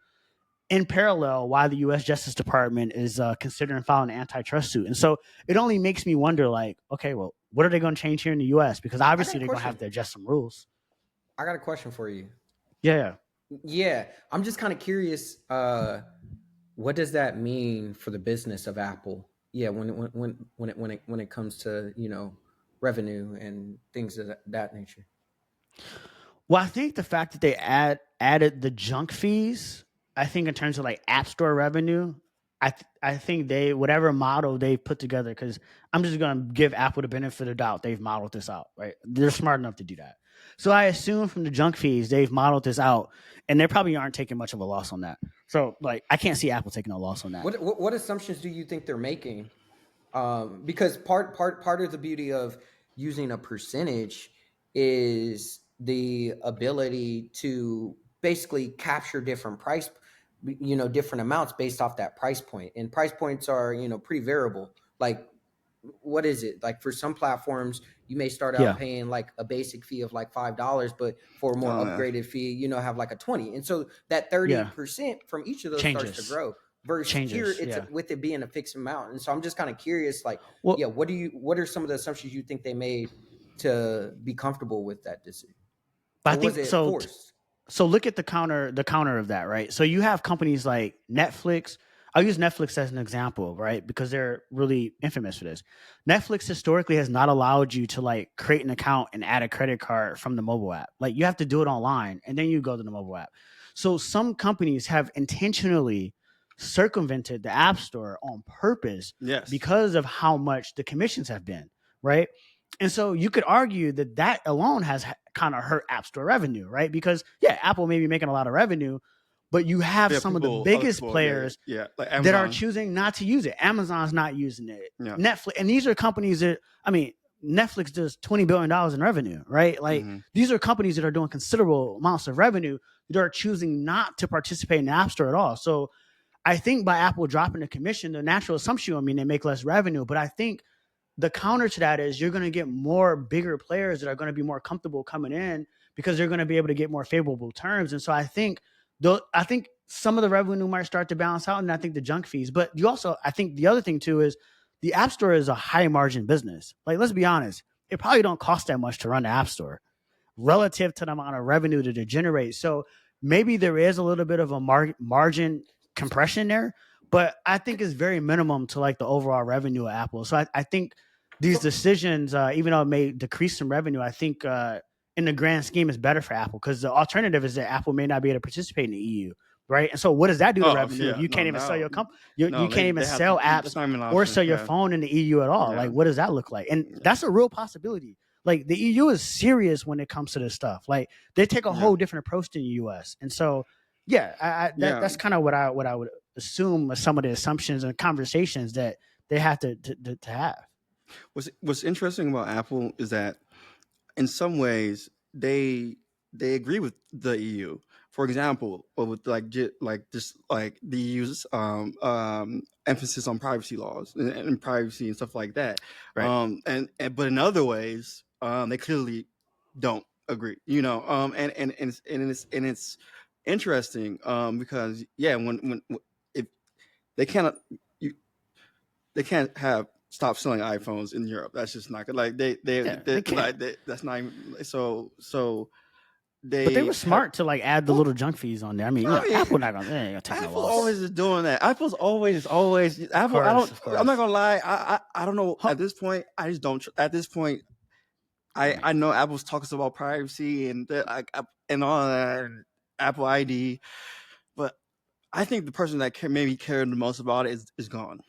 in parallel while the U.S. Justice Department is considering filing an antitrust suit. And so it only makes me wonder, like, okay, well, what are they going to change here in the U.S.? Because obviously they're going to have to adjust some rules. I got a question for you. Yeah. I'm just kind of curious. What does that mean for the business of Apple? Yeah, when it comes to revenue and things of that nature. Well, I think the fact that they added the junk fees, I think in terms of like App Store revenue, I think whatever model they put together, because I'm just going to give Apple the benefit of the doubt, they've modeled this out, right? They're smart enough to do that. So I assume from the junk fees, they've modeled this out, and they probably aren't taking much of a loss on that. So like, I can't see Apple taking a loss on that. What assumptions do you think they're making? Because part of the beauty of using a percentage is the ability to basically capture different different amounts based off that price point. And price points are, pretty variable. Like, what is it? Like for some platforms, you may start out paying like a basic fee of like $5, but for a more upgraded fee, have like a 20. And so that 30% from each of those starts to grow. Versus here, it's with it being a fixed amount. And so I'm just kind of curious, like, what are some of the assumptions you think they made to be comfortable with that decision? I think so. So look at the counter of that, right? So you have companies like Netflix. I'll use Netflix as an example, right? Because they're really infamous for this. Netflix historically has not allowed you to like create an account and add a credit card from the mobile app. Like you have to do it online and then you go to the mobile app. So some companies have intentionally circumvented the App Store on purpose because of how much the commissions have been, right? And so you could argue that that alone has kind of hurt App Store revenue, right? Because yeah, Apple may be making a lot of revenue, but you have Yeah, some of the other biggest people, yeah, players like that are Amazon. choosing not to use it. Amazon's not using it. Yeah. Netflix, and these are companies that, I mean, Netflix does $20 billion in revenue, right? Like these are companies that are doing considerable amounts of revenue that are choosing not to participate in the App Store at all. So I think by Apple dropping the commission, the natural assumption, I mean, they make less revenue, but I think the counter to that is you're going to get more bigger players that are going to be more comfortable coming in because they're going to be able to get more favorable terms. And so I think some of the revenue might start to balance out, and I think the junk fees. But you also, I think the other thing too is the App Store is a high margin business. Like, let's be honest, it probably don't cost that much to run the App Store relative to the amount of revenue that it generates. So maybe there is a little bit of a margin compression there, but I think it's very minimum to like the overall revenue of Apple. So I think these decisions, even though it may decrease some revenue, I think in the grand scheme is better for Apple, because the alternative is that Apple may not be able to participate in the EU, right? And so what does that do to revenue if you can't even sell your company? You can't even sell apps or sell your phone in the EU at all. Like, what does that look like? And that's a real possibility. Like, the EU is serious when it comes to this stuff. Like, they take a whole different approach than the US. And so, that's kind of what I would assume some of the assumptions and conversations that they have to have. What's interesting about Apple is that in some ways they agree with the EU. For example, with just like the EU's emphasis on privacy laws and privacy and stuff like that. Right. But in other ways, they clearly don't agree. And it's interesting because when if they cannot you, they can't have stop selling iPhones in Europe. That's just not good. Like they can't. that's not even so. But they were smart to like add the little junk fees on there. I mean, Apple not gonna take no Apple loss. always is doing that. Apple's always Apple. Of course. I'm not gonna lie. I don't know. At this point, I just don't. At this point, I know Apple's talking about privacy and and all that, and Apple ID, but I think the person that maybe cared the most about it is gone.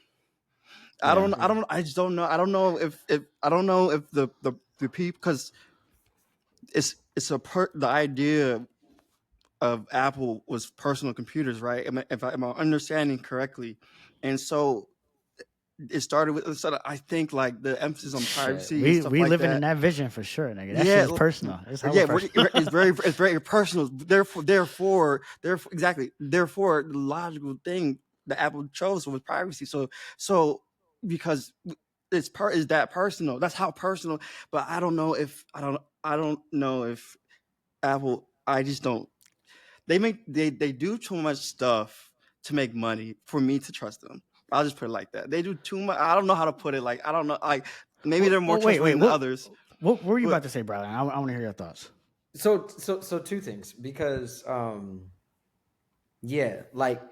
I just don't know. I don't know if the people, because it's the idea of Apple was personal computers, right? Am I understanding correctly? And so it started with, I think, like the emphasis on privacy and stuff we like living that. in that vision for sure, nigga. That shit is personal. It's personal. It's very personal. Therefore, exactly. Therefore, the logical thing that Apple chose was privacy. So because is that personal? That's how personal. But I don't know if Apple. I just don't. They do too much stuff to make money for me to trust them. I'll just put it like that. They do too much. I don't know how to put it. Like, I don't know. Like, maybe they're more trustworthy than others. What were you about to say, Brylan? I want to hear your thoughts. So two things, because like,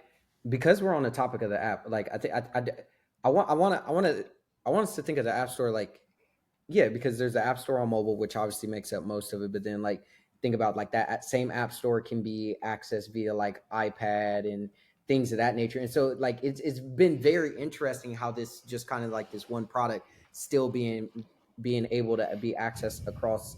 because we're on the topic of the app, like I want us to think of the App Store like, because there's the App Store on mobile, which obviously makes up most of it, but then like think about like that same App Store can be accessed via like iPad and things of that nature. And so like it's been very interesting how this just kind of like this one product still being able to be accessed across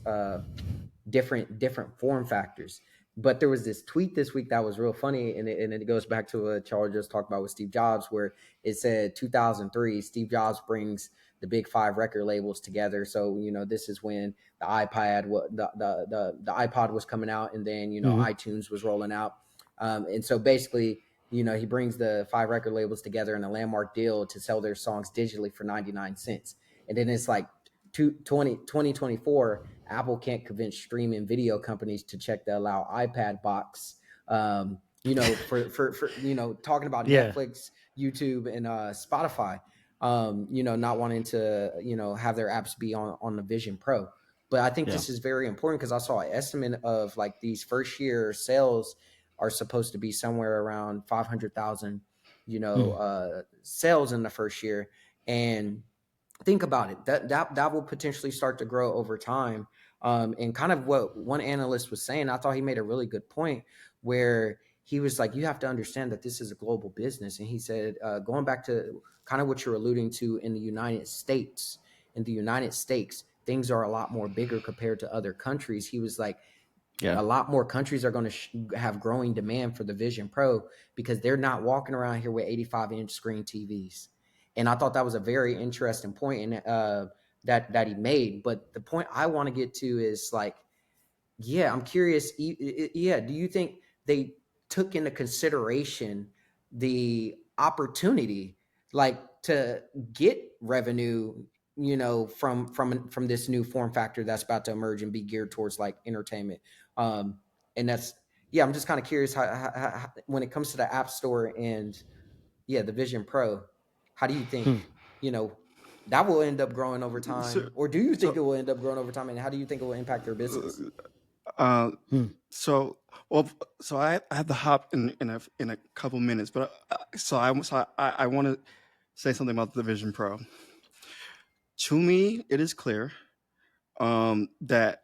different form factors. But there was this tweet this week that was real funny, and it goes back to what Charles just talked about with Steve Jobs, where it said 2003, Steve Jobs brings the big 5 record labels together. So this is when the iPad, the iPod was coming out, and then iTunes was rolling out, and so basically he brings the 5 record labels together in a landmark deal to sell their songs digitally for 99 cents, and then it's like 2024, Apple can't convince streaming video companies to check the allow iPad box. For talking about Netflix, YouTube, and Spotify. Not wanting to have their apps be on the Vision Pro. But I think this is very important, because I saw an estimate of like these first year sales are supposed to be somewhere around 500,000, sales in the first year. And think about it, that will potentially start to grow over time. And kind of what one analyst was saying, I thought he made a really good point, where he was like, you have to understand that this is a global business. And he said, going back to kind of what you're alluding to in the United States, in the United States, things are a lot more bigger compared to other countries. He was like, Yeah. a lot more countries are going to have growing demand for the Vision Pro because they're not walking around here with 85-inch screen TVs. And I thought that was a very interesting point that he made. But the point I want to get to is like, yeah, I'm curious. Yeah, do you think they took into consideration the opportunity, like to get revenue, from this new form factor that's about to emerge and be geared towards like entertainment? Um, and that's yeah, I'm just kind of curious how when it comes to the App Store and the Vision Pro, how do you Hmm. think that will end up growing over So, time, or do you think so it will end up growing over time, and how do you think it will impact their uh, business? uh, Hmm. so well, so I have to hop in a couple minutes, but I want to say something about the Vision Pro. To me, it is clear that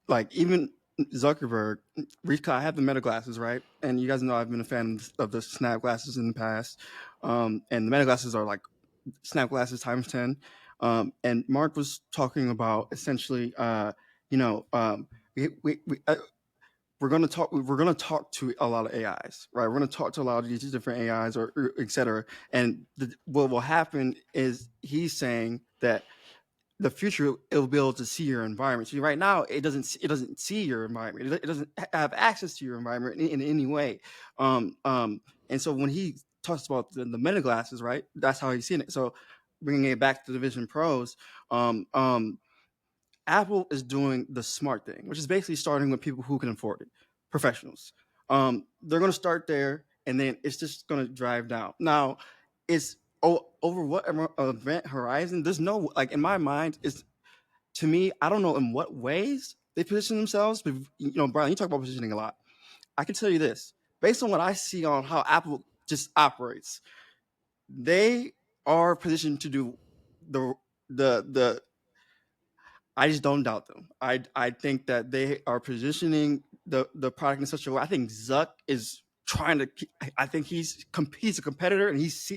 like even Zuckerberg, I have the Meta glasses, right? And you guys know I've been a fan of the Snap glasses in the past, and the Meta glasses are like Snap glasses times 10. And Mark was talking about essentially, you know, we we're going to talk to a lot of AIs, right? We're going to talk to a lot of these different AIs or et cetera. And what will happen is he's saying that the future it'll be able to see your environment. So right now it doesn't see your environment. It doesn't have access to your environment in any way. And so when he talks about the Meta glasses, right, that's how he's seeing it. So bringing it back to the Vision Pros, um, um, Apple is doing the smart thing, which is basically starting with people who can afford it, professionals. They're going to start there, and then it's just going to drive down. Now, it's over what event horizon? There's no like in my mind. Is to me, I don't know in what ways they position themselves. But Brian, you talk about positioning a lot. I can tell you this, based on what I see on how Apple just operates, they are positioned to do the the I just don't doubt them. I think that they are positioning the product in such a way. I think Zuck is trying to. I think he's a competitor, and he's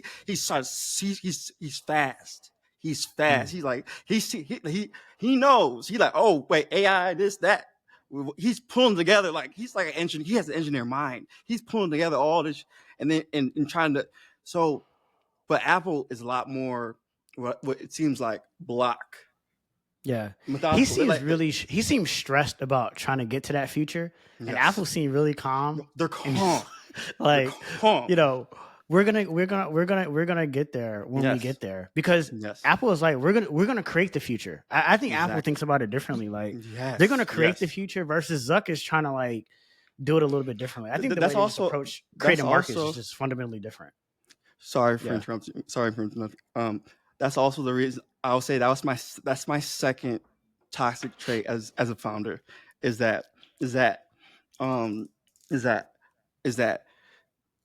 fast. He's fast. He's like he knows. He like, oh wait, AI this that. He's pulling together like he's like an engineer. He has an engineer mind. He's pulling together all this and then and trying to. So, but Apple is a lot more what it seems like block Yeah, he methodical. seems he seems stressed about trying to get to that future, and Yes, Apple seemed really calm they're and calm. They're like, calm. we're gonna get there when we Yes, get there, because yes, Apple is like, we're gonna create the future. I think Apple exactly. thinks about it differently. Like, they're gonna Yes, create the yes. future versus Zuck is trying to like do it a little bit differently. I think the way That's they just also approach that's creating markets is also just fundamentally different. sorry for Yeah. interrupting. Sorry for interrupting. That's also the reason I'll say that's my second toxic trait as a founder is that is that um is that is that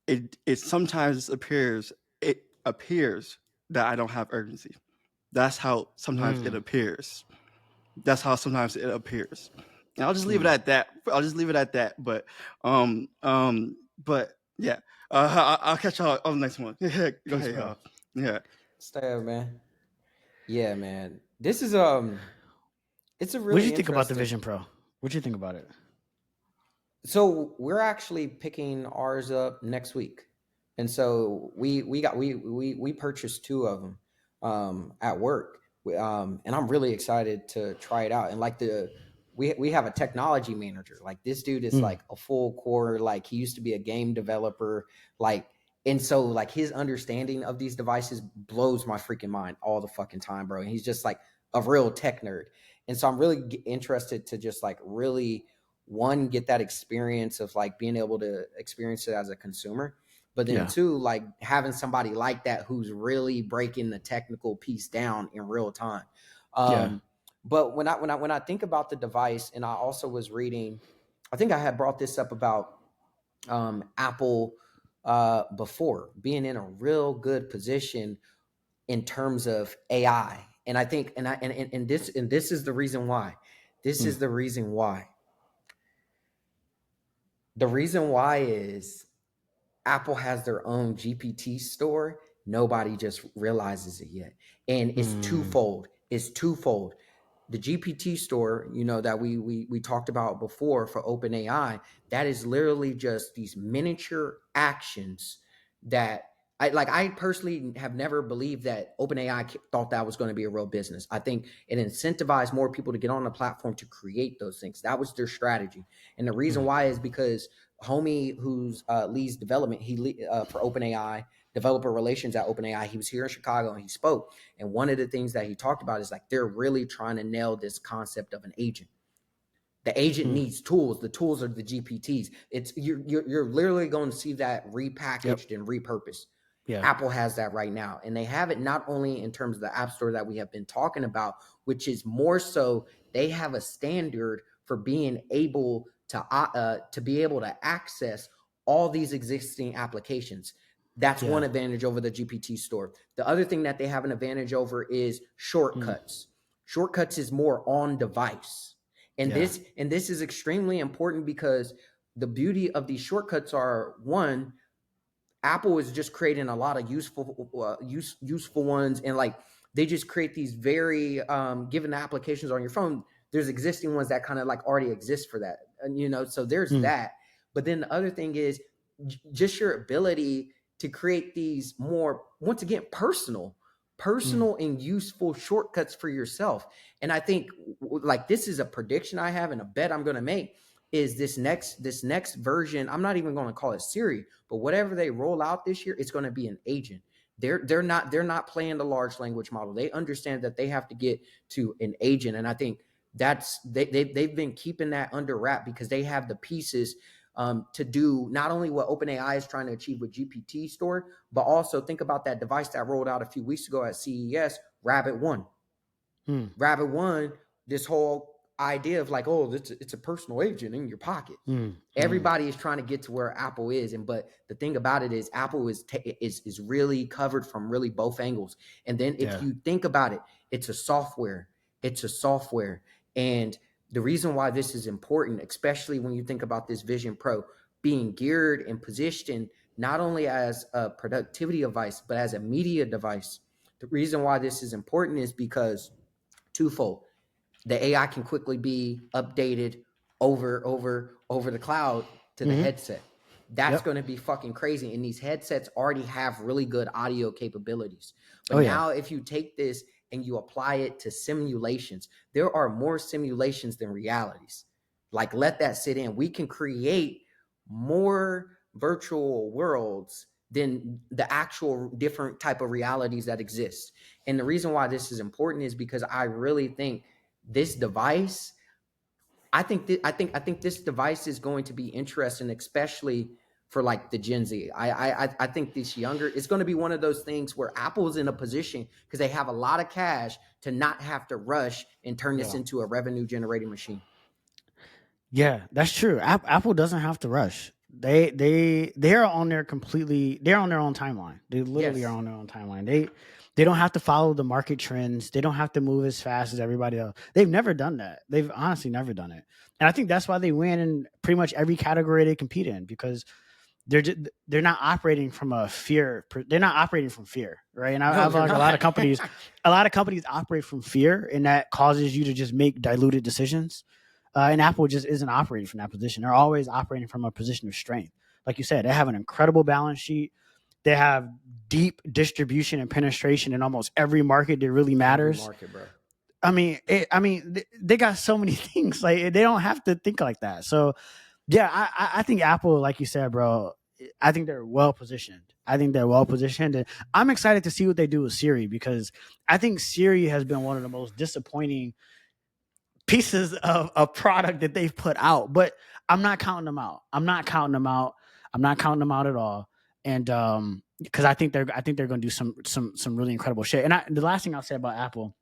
it sometimes appears that I don't have urgency. That's how sometimes it Mm. appears. That's how sometimes it appears. And I'll just leave it Mm. at that. I'll just leave it at that. But yeah, I'll catch y'all on the next one. Go Peace, ahead, bro. y'all. Yeah. Stay, man. Yeah, man. This is it's a What did really you think about the interesting. Vision Pro? What did you think about it? So we're actually picking ours up next week, and so we purchased two of them at work, and I'm really excited to try it out. And like we have a technology manager. Like this dude is Mm. like a full core. Like he used to be a game developer. Like and so like his understanding of these devices blows my freaking mind all the fucking time, bro. And he's just like a real tech nerd. And so I'm really interested to just like really one get that experience of like being able to experience it as a consumer, but then Yeah. two, like having somebody like that who's really breaking the technical piece down in real time. Yeah. But when I think about the device, and I also was reading, I think I had brought this up about Apple before being in a real good position in terms of AI. And I think and this is the reason why. This Mm. is the reason why. The reason why is Apple has their own GPT store, Nobody just realizes it yet. And it's twofold. It's twofold. The GPT store, that we talked about before for OpenAI, that is literally just these miniature actions that I personally have never believed that OpenAI thought that was going to be a real business. I think it incentivized more people to get on the platform to create those things. That was their strategy. And the reason why is because homie who's leads development, for OpenAI, developer relations at OpenAI, he was here in Chicago and he spoke. And one of the things that he talked about is like they're really trying to nail this concept of an agent. The agent needs tools. The tools are the GPTs. It's you're literally going to see that repackaged and repurposed. Yeah. Apple has that right now, and they have it not only in terms of the App Store that we have been talking about, which is more so they have a standard for being able to be able to access all these existing applications. That's one advantage over the GPT store. The other thing that they have an advantage over is shortcuts. Shortcuts is more on device. And this is extremely important because the beauty of these shortcuts are, one, Apple is just creating a lot of useful ones, and like they just create these very given the applications on your phone. There's existing ones that kind of like already exist for that, and so there's that. But then the other thing is just your ability to create these more, once again, personal and useful shortcuts for yourself. And I think like this is a prediction I have and a bet I'm going to make is this next version. I'm not even going to call it Siri, but whatever they roll out this year, it's going to be an agent. They're not playing the large language model. They understand that they have to get to an agent, and I think that's they've been keeping that under wrap because they have the pieces to do not only what OpenAI is trying to achieve with GPT Store, but also think about that device that rolled out a few weeks ago at CES, Rabbit One. Rabbit One, this whole idea of like, oh, it's a personal agent in your pocket. Everybody is trying to get to where Apple is, but the thing about it is Apple is really covered from really both angles. And then if you think about it, it's a software. And the reason why this is important, especially when you think about this Vision Pro being geared and positioned not only as a productivity device, but as a media device. The reason why this is important is because twofold. The AI can quickly be updated over the cloud to the headset. That's going to be fucking crazy. And these headsets already have really good audio capabilities. But now if you take this and you apply it to simulations, there are more simulations than realities. Like, let that sit in. We can create more virtual worlds than the actual different type of realities that exist. And the reason why this is important is because I really think this device, I think this device is going to be interesting, especially for like the Gen Z. I think this younger, it's going to be one of those things where Apple's in a position because they have a lot of cash to not have to rush and turn this into a revenue generating machine. Yeah, that's true. Apple doesn't have to rush. They're on their they're on their own timeline. They literally are on their own timeline. They don't have to follow the market trends. They don't have to move as fast as everybody else. They've never done that. They've honestly never done it. And I think that's why they win in pretty much every category they compete in, because they're not operating from a fear. They're not operating from fear, right? And I feel like a lot of companies operate from fear, and that causes you to just make diluted decisions. And Apple just isn't operating from that position. They're always operating from a position of strength. Like you said, they have an incredible balance sheet. They have deep distribution and penetration in almost every market that really matters. Every market, bro. I mean, they got so many things. Like, they don't have to think like that. So, yeah, I think Apple, like you said, bro, I think they're well positioned. And I'm excited to see what they do with Siri, because I think Siri has been one of the most disappointing pieces of a product that they've put out. But I'm not counting them out. I'm not counting them out at all. And because I think they're going to do some really incredible shit. And the last thing I'll say about Apple,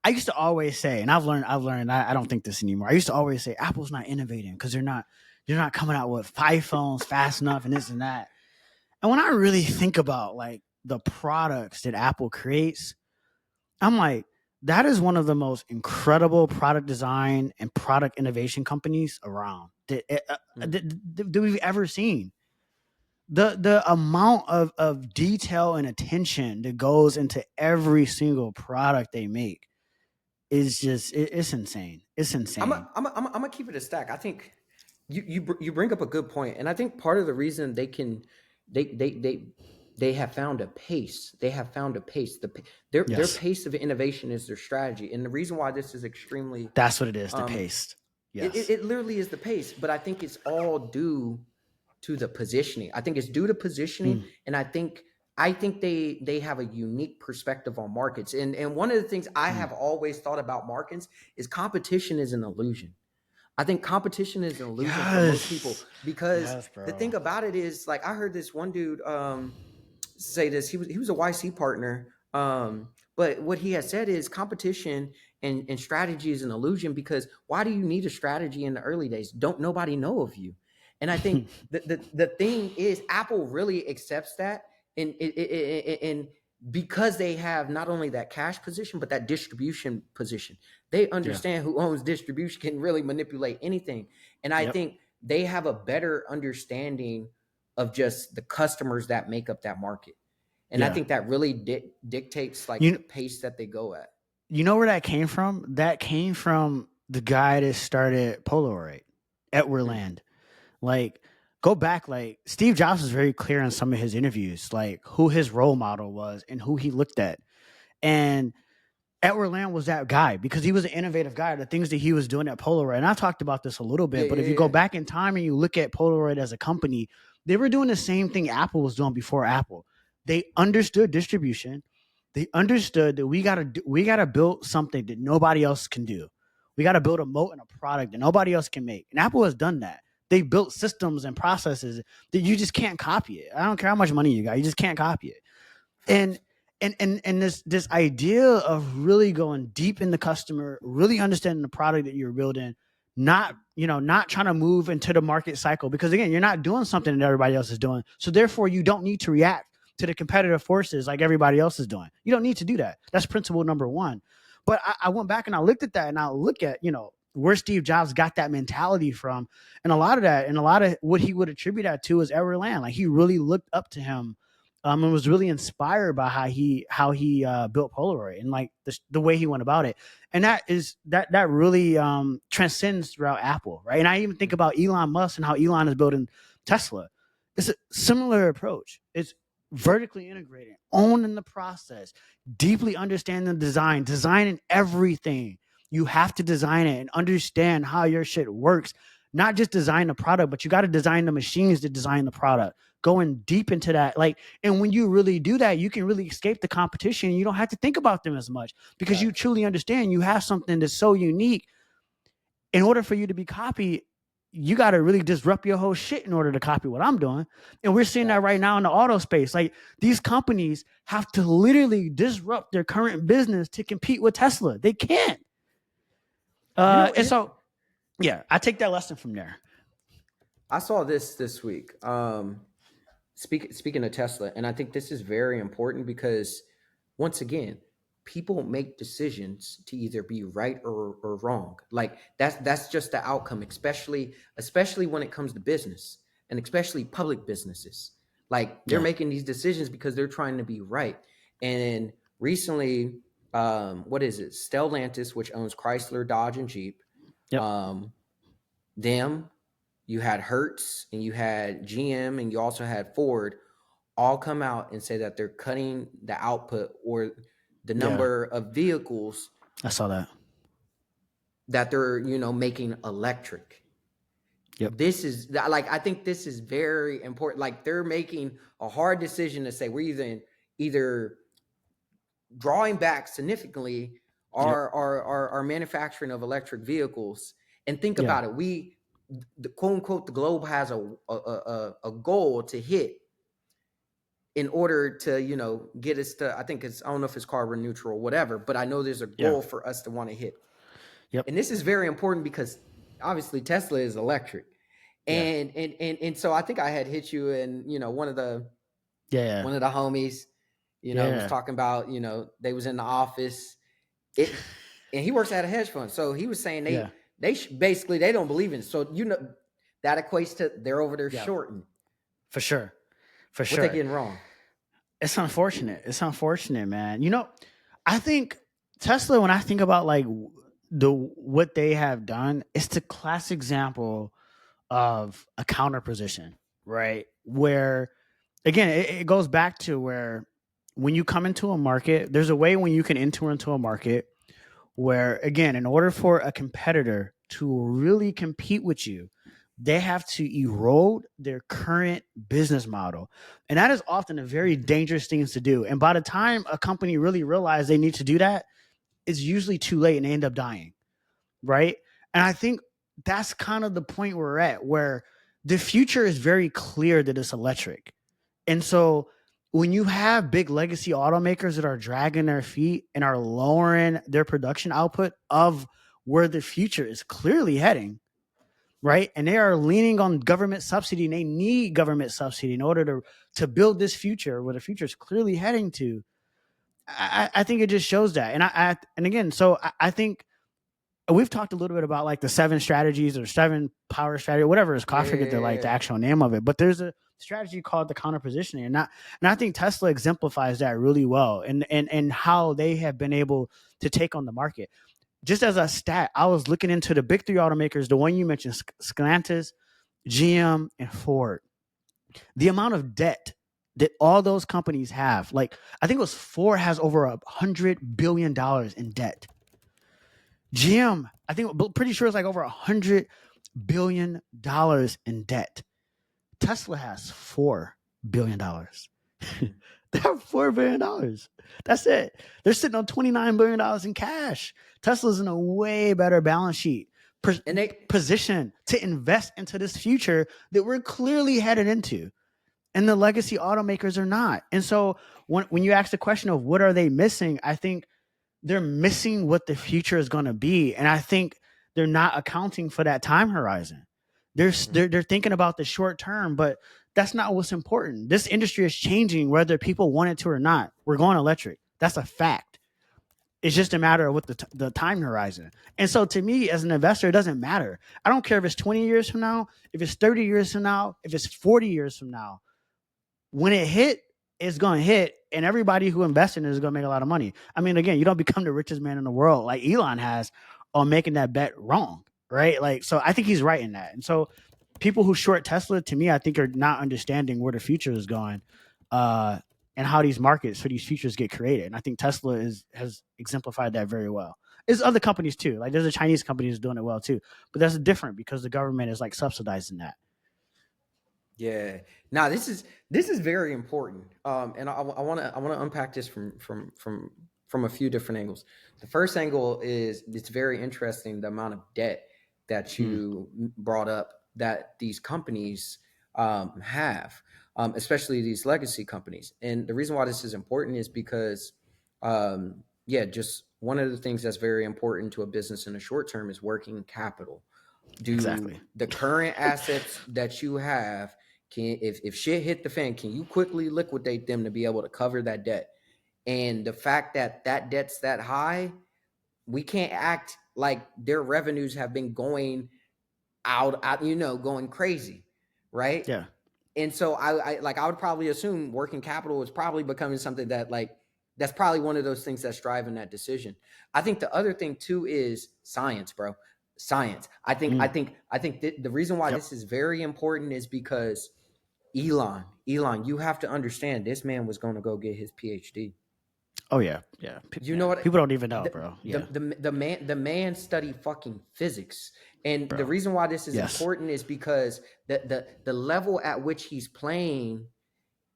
I used to always say, and I've learned, I don't think this anymore. I used to always say Apple's not innovating because they're not coming out with 5 phones fast enough and this and that. And when I really think about like the products that Apple creates, I'm like, that is one of the most incredible product design and product innovation companies around that we've ever seen. the amount of detail and attention that goes into every single product they make is just it's insane. It's insane. I'm gonna keep it a stack. I think you bring up a good point, and I think part of the reason they they they they have found a pace. They have found a pace. Their Yes, pace of innovation is their strategy, and the reason why this is extremely that's what it is. The um pace. it, Yes. it, it literally is the pace. But I think it's all due to the positioning. I think it's due to positioning, Mm, and I think they have a unique perspective on markets. And one of the things I mm. have always thought about markets is competition is an illusion. I think competition is an illusion for most people Yes. because Yes, the bro. thing about it is, like, I heard this one dude say this. He was a YC partner. But what he has said is competition and strategy is an illusion, because why do you need a strategy in the early days? Don't nobody know of you. And I think the thing is, Apple really accepts that, and because they have not only that cash position but that distribution position, they Yeah. understand who owns distribution can really manipulate anything. And I Yep. think they have a better understanding of just the customers that make up that market. And I Yeah. think that really dictates like You the pace that they go at. you know where that came from? That came from the guy that started Polaroid, Edward Mm. Land. Like, go back, like Steve Jobs was very clear in some of his interviews, like who his role model was and who he looked at. And Edward Land was that guy because he was an innovative guy. The things that he was doing at Polaroid, and I talked about this a little Yeah, bit, but if yeah, you go yeah. back in time and you look at Polaroid as a company, they were doing the same thing Apple was doing before Apple. They understood distribution. They understood that we gotta build something that nobody else can do. We gotta build a moat and a product that nobody else can make. And Apple has done that. They built systems and processes that you just can't copy it. I don't care how much money you got, you just can't copy it. And Facts. and this idea of really going deep in the customer, really understanding the product that you're building, not trying to move into the market cycle, because again, you're not doing something that everybody else is doing, so therefore you don't need to react to the competitive forces like everybody else is doing. You don't need to do that. That's principle number one. But I went back and I looked at that, and I look at where Steve Jobs got that mentality from, and a lot of that, and a lot of what he would attribute that to is Edward Land. Like, he really looked up to him, and was really inspired by how he built Polaroid and like the way he went about it. And that really transcends throughout Apple, right? And I even think about Elon Musk and how Elon is building Tesla. It's a similar approach. It's vertically integrated, owning the process, deeply understanding the designing everything. You have to design it and understand how your shit works. Not just design the product, but you got to design the machines that design the product. Going deep into that, like, and when you really do that, you can really escape the competition. You don't have to think about them as much because you Facts. truly understand you have something that's so unique. In order for you to be copied, you got to really disrupt your whole shit in order to copy what I'm doing. And we're seeing that right Facts. now in the auto space. Like, these companies have to literally disrupt their current business to compete with Tesla. They can't. You know, And so, yeah, I take that lesson from there. I saw this week. Speaking of Tesla, and I think this is very important because, once again, people make decisions to either be right or wrong. Like, that's just the outcome, especially when it comes to business, and especially public businesses. Like, they're Yeah. making these decisions because they're trying to be right. And recently, what is it? Stellantis, which owns Chrysler, Dodge, and Jeep, Yep. um, them, you had Hertz, and you had GM, and you also had Ford, all come out and say that they're cutting the output or the Yeah. number of vehicles I saw that. that they're making electric. Yep. This is like, I think this is very important. Like, they're making a hard decision to say we're either drawing back significantly Yep. our manufacturing of electric vehicles. And think Yeah. about it, the quote unquote the globe has a goal to hit in order to get us to, I think I don't know if it's carbon neutral or whatever, but I know there's a Yeah. goal for us to want to hit. Yep. And this is very important because obviously Tesla is electric. Yeah. And so I think I had hit you, and one of the Yeah. homies was Yeah. talking about, they was in the office, it and he works at a hedge fund, so he was saying Yeah. basically they don't believe in it. So that equates to they're over there Yeah. shorting. For sure. For What they sure. getting wrong? It's unfortunate. It's unfortunate, man. You know, I think Tesla, when I think about like what they have done, it's the classic example of a counter position, right? Where again, it goes back to where when you come into a market, there's a way when you can enter into a market where, again, in order for a competitor to really compete with you, they have to erode their current business model. And that is often a very dangerous thing to do. And by the time a company really realizes they need to do that, it's usually too late and they end up dying. Right. And I think that's kind of the point we're at, where the future is very clear that it's electric. And so when you have big legacy automakers that are dragging their feet and are lowering their production output of where the future is clearly heading, right? And they are leaning on government subsidy, and they need government subsidy in order to build this future where the future is clearly heading to. I think it just shows that. And again, so I think we've talked a little bit about like the 7 strategies or 7 power strategy, whatever it's called. I forget the actual name of it, but there's a strategy called the counter positioning. And I think Tesla exemplifies that really well, and how they have been able to take on the market. Just as a stat, I was looking into the big 3 automakers, the one you mentioned, Stellantis, GM, and Ford. The amount of debt that all those companies have, like I think it was Ford has over $100 billion in debt. GM, I think, pretty sure it's like over $100 billion in debt. Tesla has $4 billion. They have $4 billion. That's it. They're sitting on $29 billion in cash. Tesla's in a way better balance sheet And they position to invest into this future that we're clearly headed into. And the legacy automakers are not. And so when you ask the question of what are they missing, I think they're missing what the future is going to be. And I think they're not accounting for that time horizon. They're thinking about the short term, but that's not what's important. This industry is changing whether people want it to or not. We're going electric. That's a fact. It's just a matter of what the time horizon. And so to me, as an investor, it doesn't matter. I don't care if it's 20 years from now, if it's 30 years from now, if it's 40 years from now. When it hit, it's going to hit, and everybody who invests in it is going to make a lot of money. I mean, again, you don't become the richest man in the world like Elon has on making that bet wrong, right? Like, so I think he's right in that. And so people who short Tesla, to me, I think are not understanding where the future is going, and how these markets for these futures get created. And I think Tesla has exemplified that very well. There's other companies too. Like there's a Chinese company that's doing it well too, but that's different because the government is like subsidizing that. Yeah. Now this is very important. And I want to unpack this from a few different angles. The first angle is it's very interesting the amount of debt that you brought up that these companies have, especially these legacy companies. And the reason why this is important is because, just one of the things that's very important to a business in the short term is working capital. Do Exactly. the current assets that you have, if shit hit the fan, can you quickly liquidate them to be able to cover that debt? And the fact that debt's that high, we can't act like their revenues have been going out, going crazy, right? Yeah. And so I would probably assume working capital is probably becoming something that that's probably one of those things that's driving that decision. I think the other thing too is science, bro. Science. I think the reason why this is very important is because Elon, you have to understand this man was going to go get his PhD. Oh yeah. Know what? People don't even know, bro. Yeah. The man studied fucking physics. And Bro. the reason why this is important is because the level at which he's playing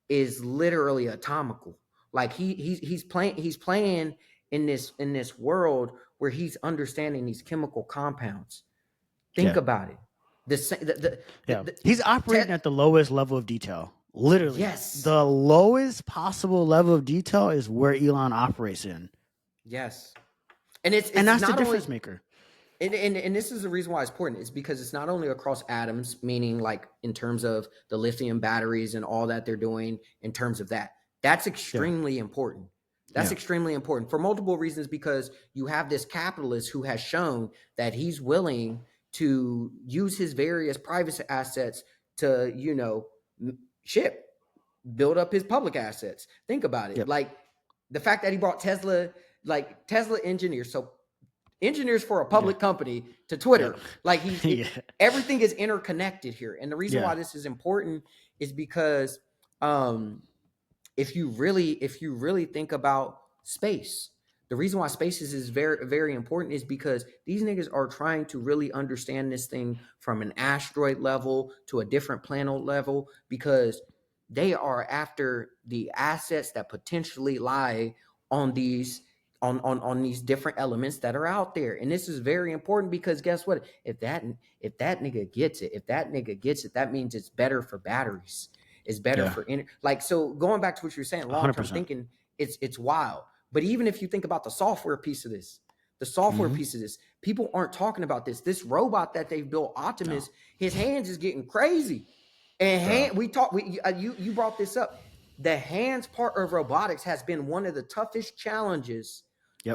is literally atomical. Like he's playing in this world where he's understanding these chemical compounds. Think about it. He's operating at the lowest level of detail. Literally. Yes. The lowest possible level of detail is where Elon operates in. Yes. And it's that's not the difference only, maker. And this is the reason why it's important. It's because it's not only across atoms, meaning like in terms of the lithium batteries and all that they're doing in terms of that. That's extremely important. That's extremely important for multiple reasons, because you have this capitalist who has shown that he's willing to use his various private assets to, ship. build up his public assets. Think about it. Yep. Like the fact that he brought Tesla, like Tesla engineers, so engineers for a public company to Twitter. Yep. Like Yeah. everything is interconnected here. And the reason Yeah. why this is important is because if you really think about space, the reason why space is very, very important is because these niggas are trying to really understand this thing from an asteroid level to a different planet level, because they are after the assets that potentially lie on these on these different elements that are out there. And this is very important because guess what? If that nigga gets it, that means it's better for batteries. It's better for like, so going back to what you're saying, long term 100%. thinking, it's wild. But even if you think about the software piece of this, people aren't talking about this. This robot that they've built, Optimus, his hands is getting crazy. And you brought this up. The hands part of robotics has been one of the toughest challenges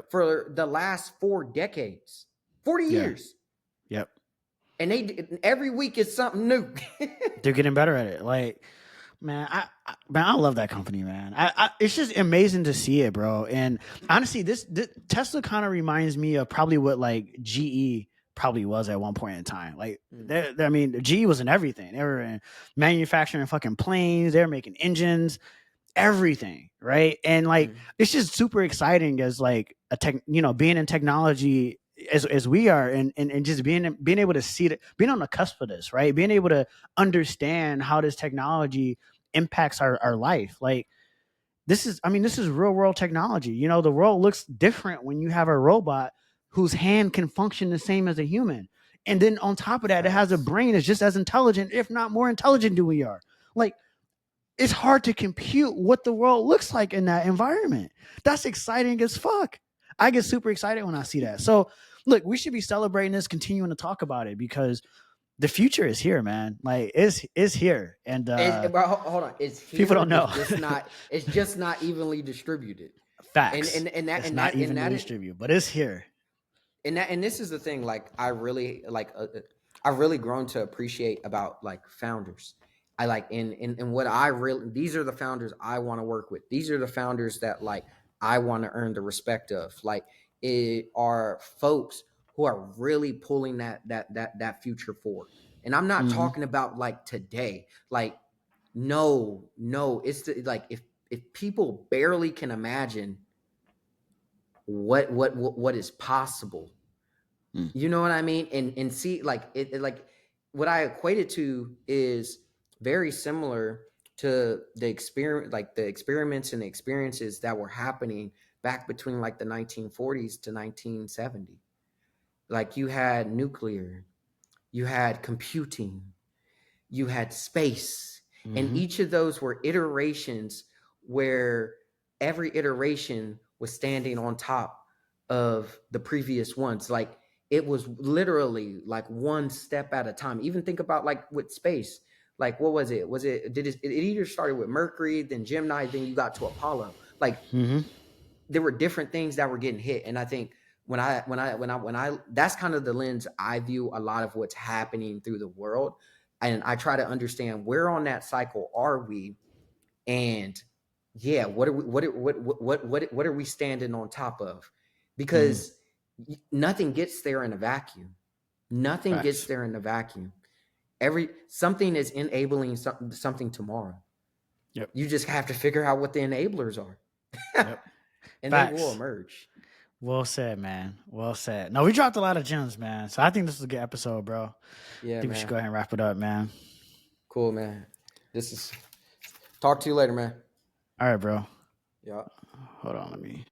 for the last 4 decades, 40 years. Yep. And every week is something new. They're getting better at it. Like, man, I love that company, man. It's just amazing to see it, bro. And honestly, this Tesla kind of reminds me of probably what like GE probably was at one point in time. Like, I mean, GE was in everything. They were in manufacturing fucking planes. They were making engines, everything, right? And like, it's just super exciting as like being in technology as we are, and just being able to see it, being on the cusp of this, right? Being able to understand how this technology impacts our life. Like, this is real world technology. You know, the world looks different when you have a robot whose hand can function the same as a human. And then on top of that, it has a brain that's just as intelligent, if not more intelligent than we are. Like, it's hard to compute what the world looks like in that environment. That's exciting as fuck. I get super excited when I see that. So look, we should be celebrating this, continuing to talk about it, because the future is here, man. Like, it's here. And hold on, it's here. People don't know. It's just not evenly distributed. Facts. And that it's and not that, evenly and that distributed, but it's here. And this is the thing. Like, I really like. I've really grown to appreciate about like founders. I like in what I really. These are the founders I want to work with. These are the founders that like I want to earn the respect of. Like, it are folks who are really pulling that future forward. And I'm not talking about like today. Like, no, it's like if people barely can imagine what is possible, you know what I mean, and see, like it like what I equate it to is very similar to the experiments and the experiences that were happening back between like the 1940s to 1970. Like, you had nuclear, you had computing, you had space, and each of those were iterations where every iteration was standing on top of the previous ones. Like, it was literally like one step at a time. Even think about like with space. Like, what was it? It either started with Mercury, then Gemini, then you got to Apollo. Like, there were different things that were getting hit. And I think when I that's kind of the lens I view a lot of what's happening through the world. And I try to understand where on that cycle are we, and what are we standing on top of? Because nothing gets there in a vacuum. Nothing gets there in a vacuum. Something is enabling something tomorrow. Yep. You just have to figure out what the enablers are. And they will emerge. Well said, man. Well said. No, we dropped a lot of gems, man. So I think this is a good episode, bro. Yeah, I think we should go ahead and wrap it up, man. Cool, man. Talk to you later, man. All right, bro. Yeah. Hold on, let me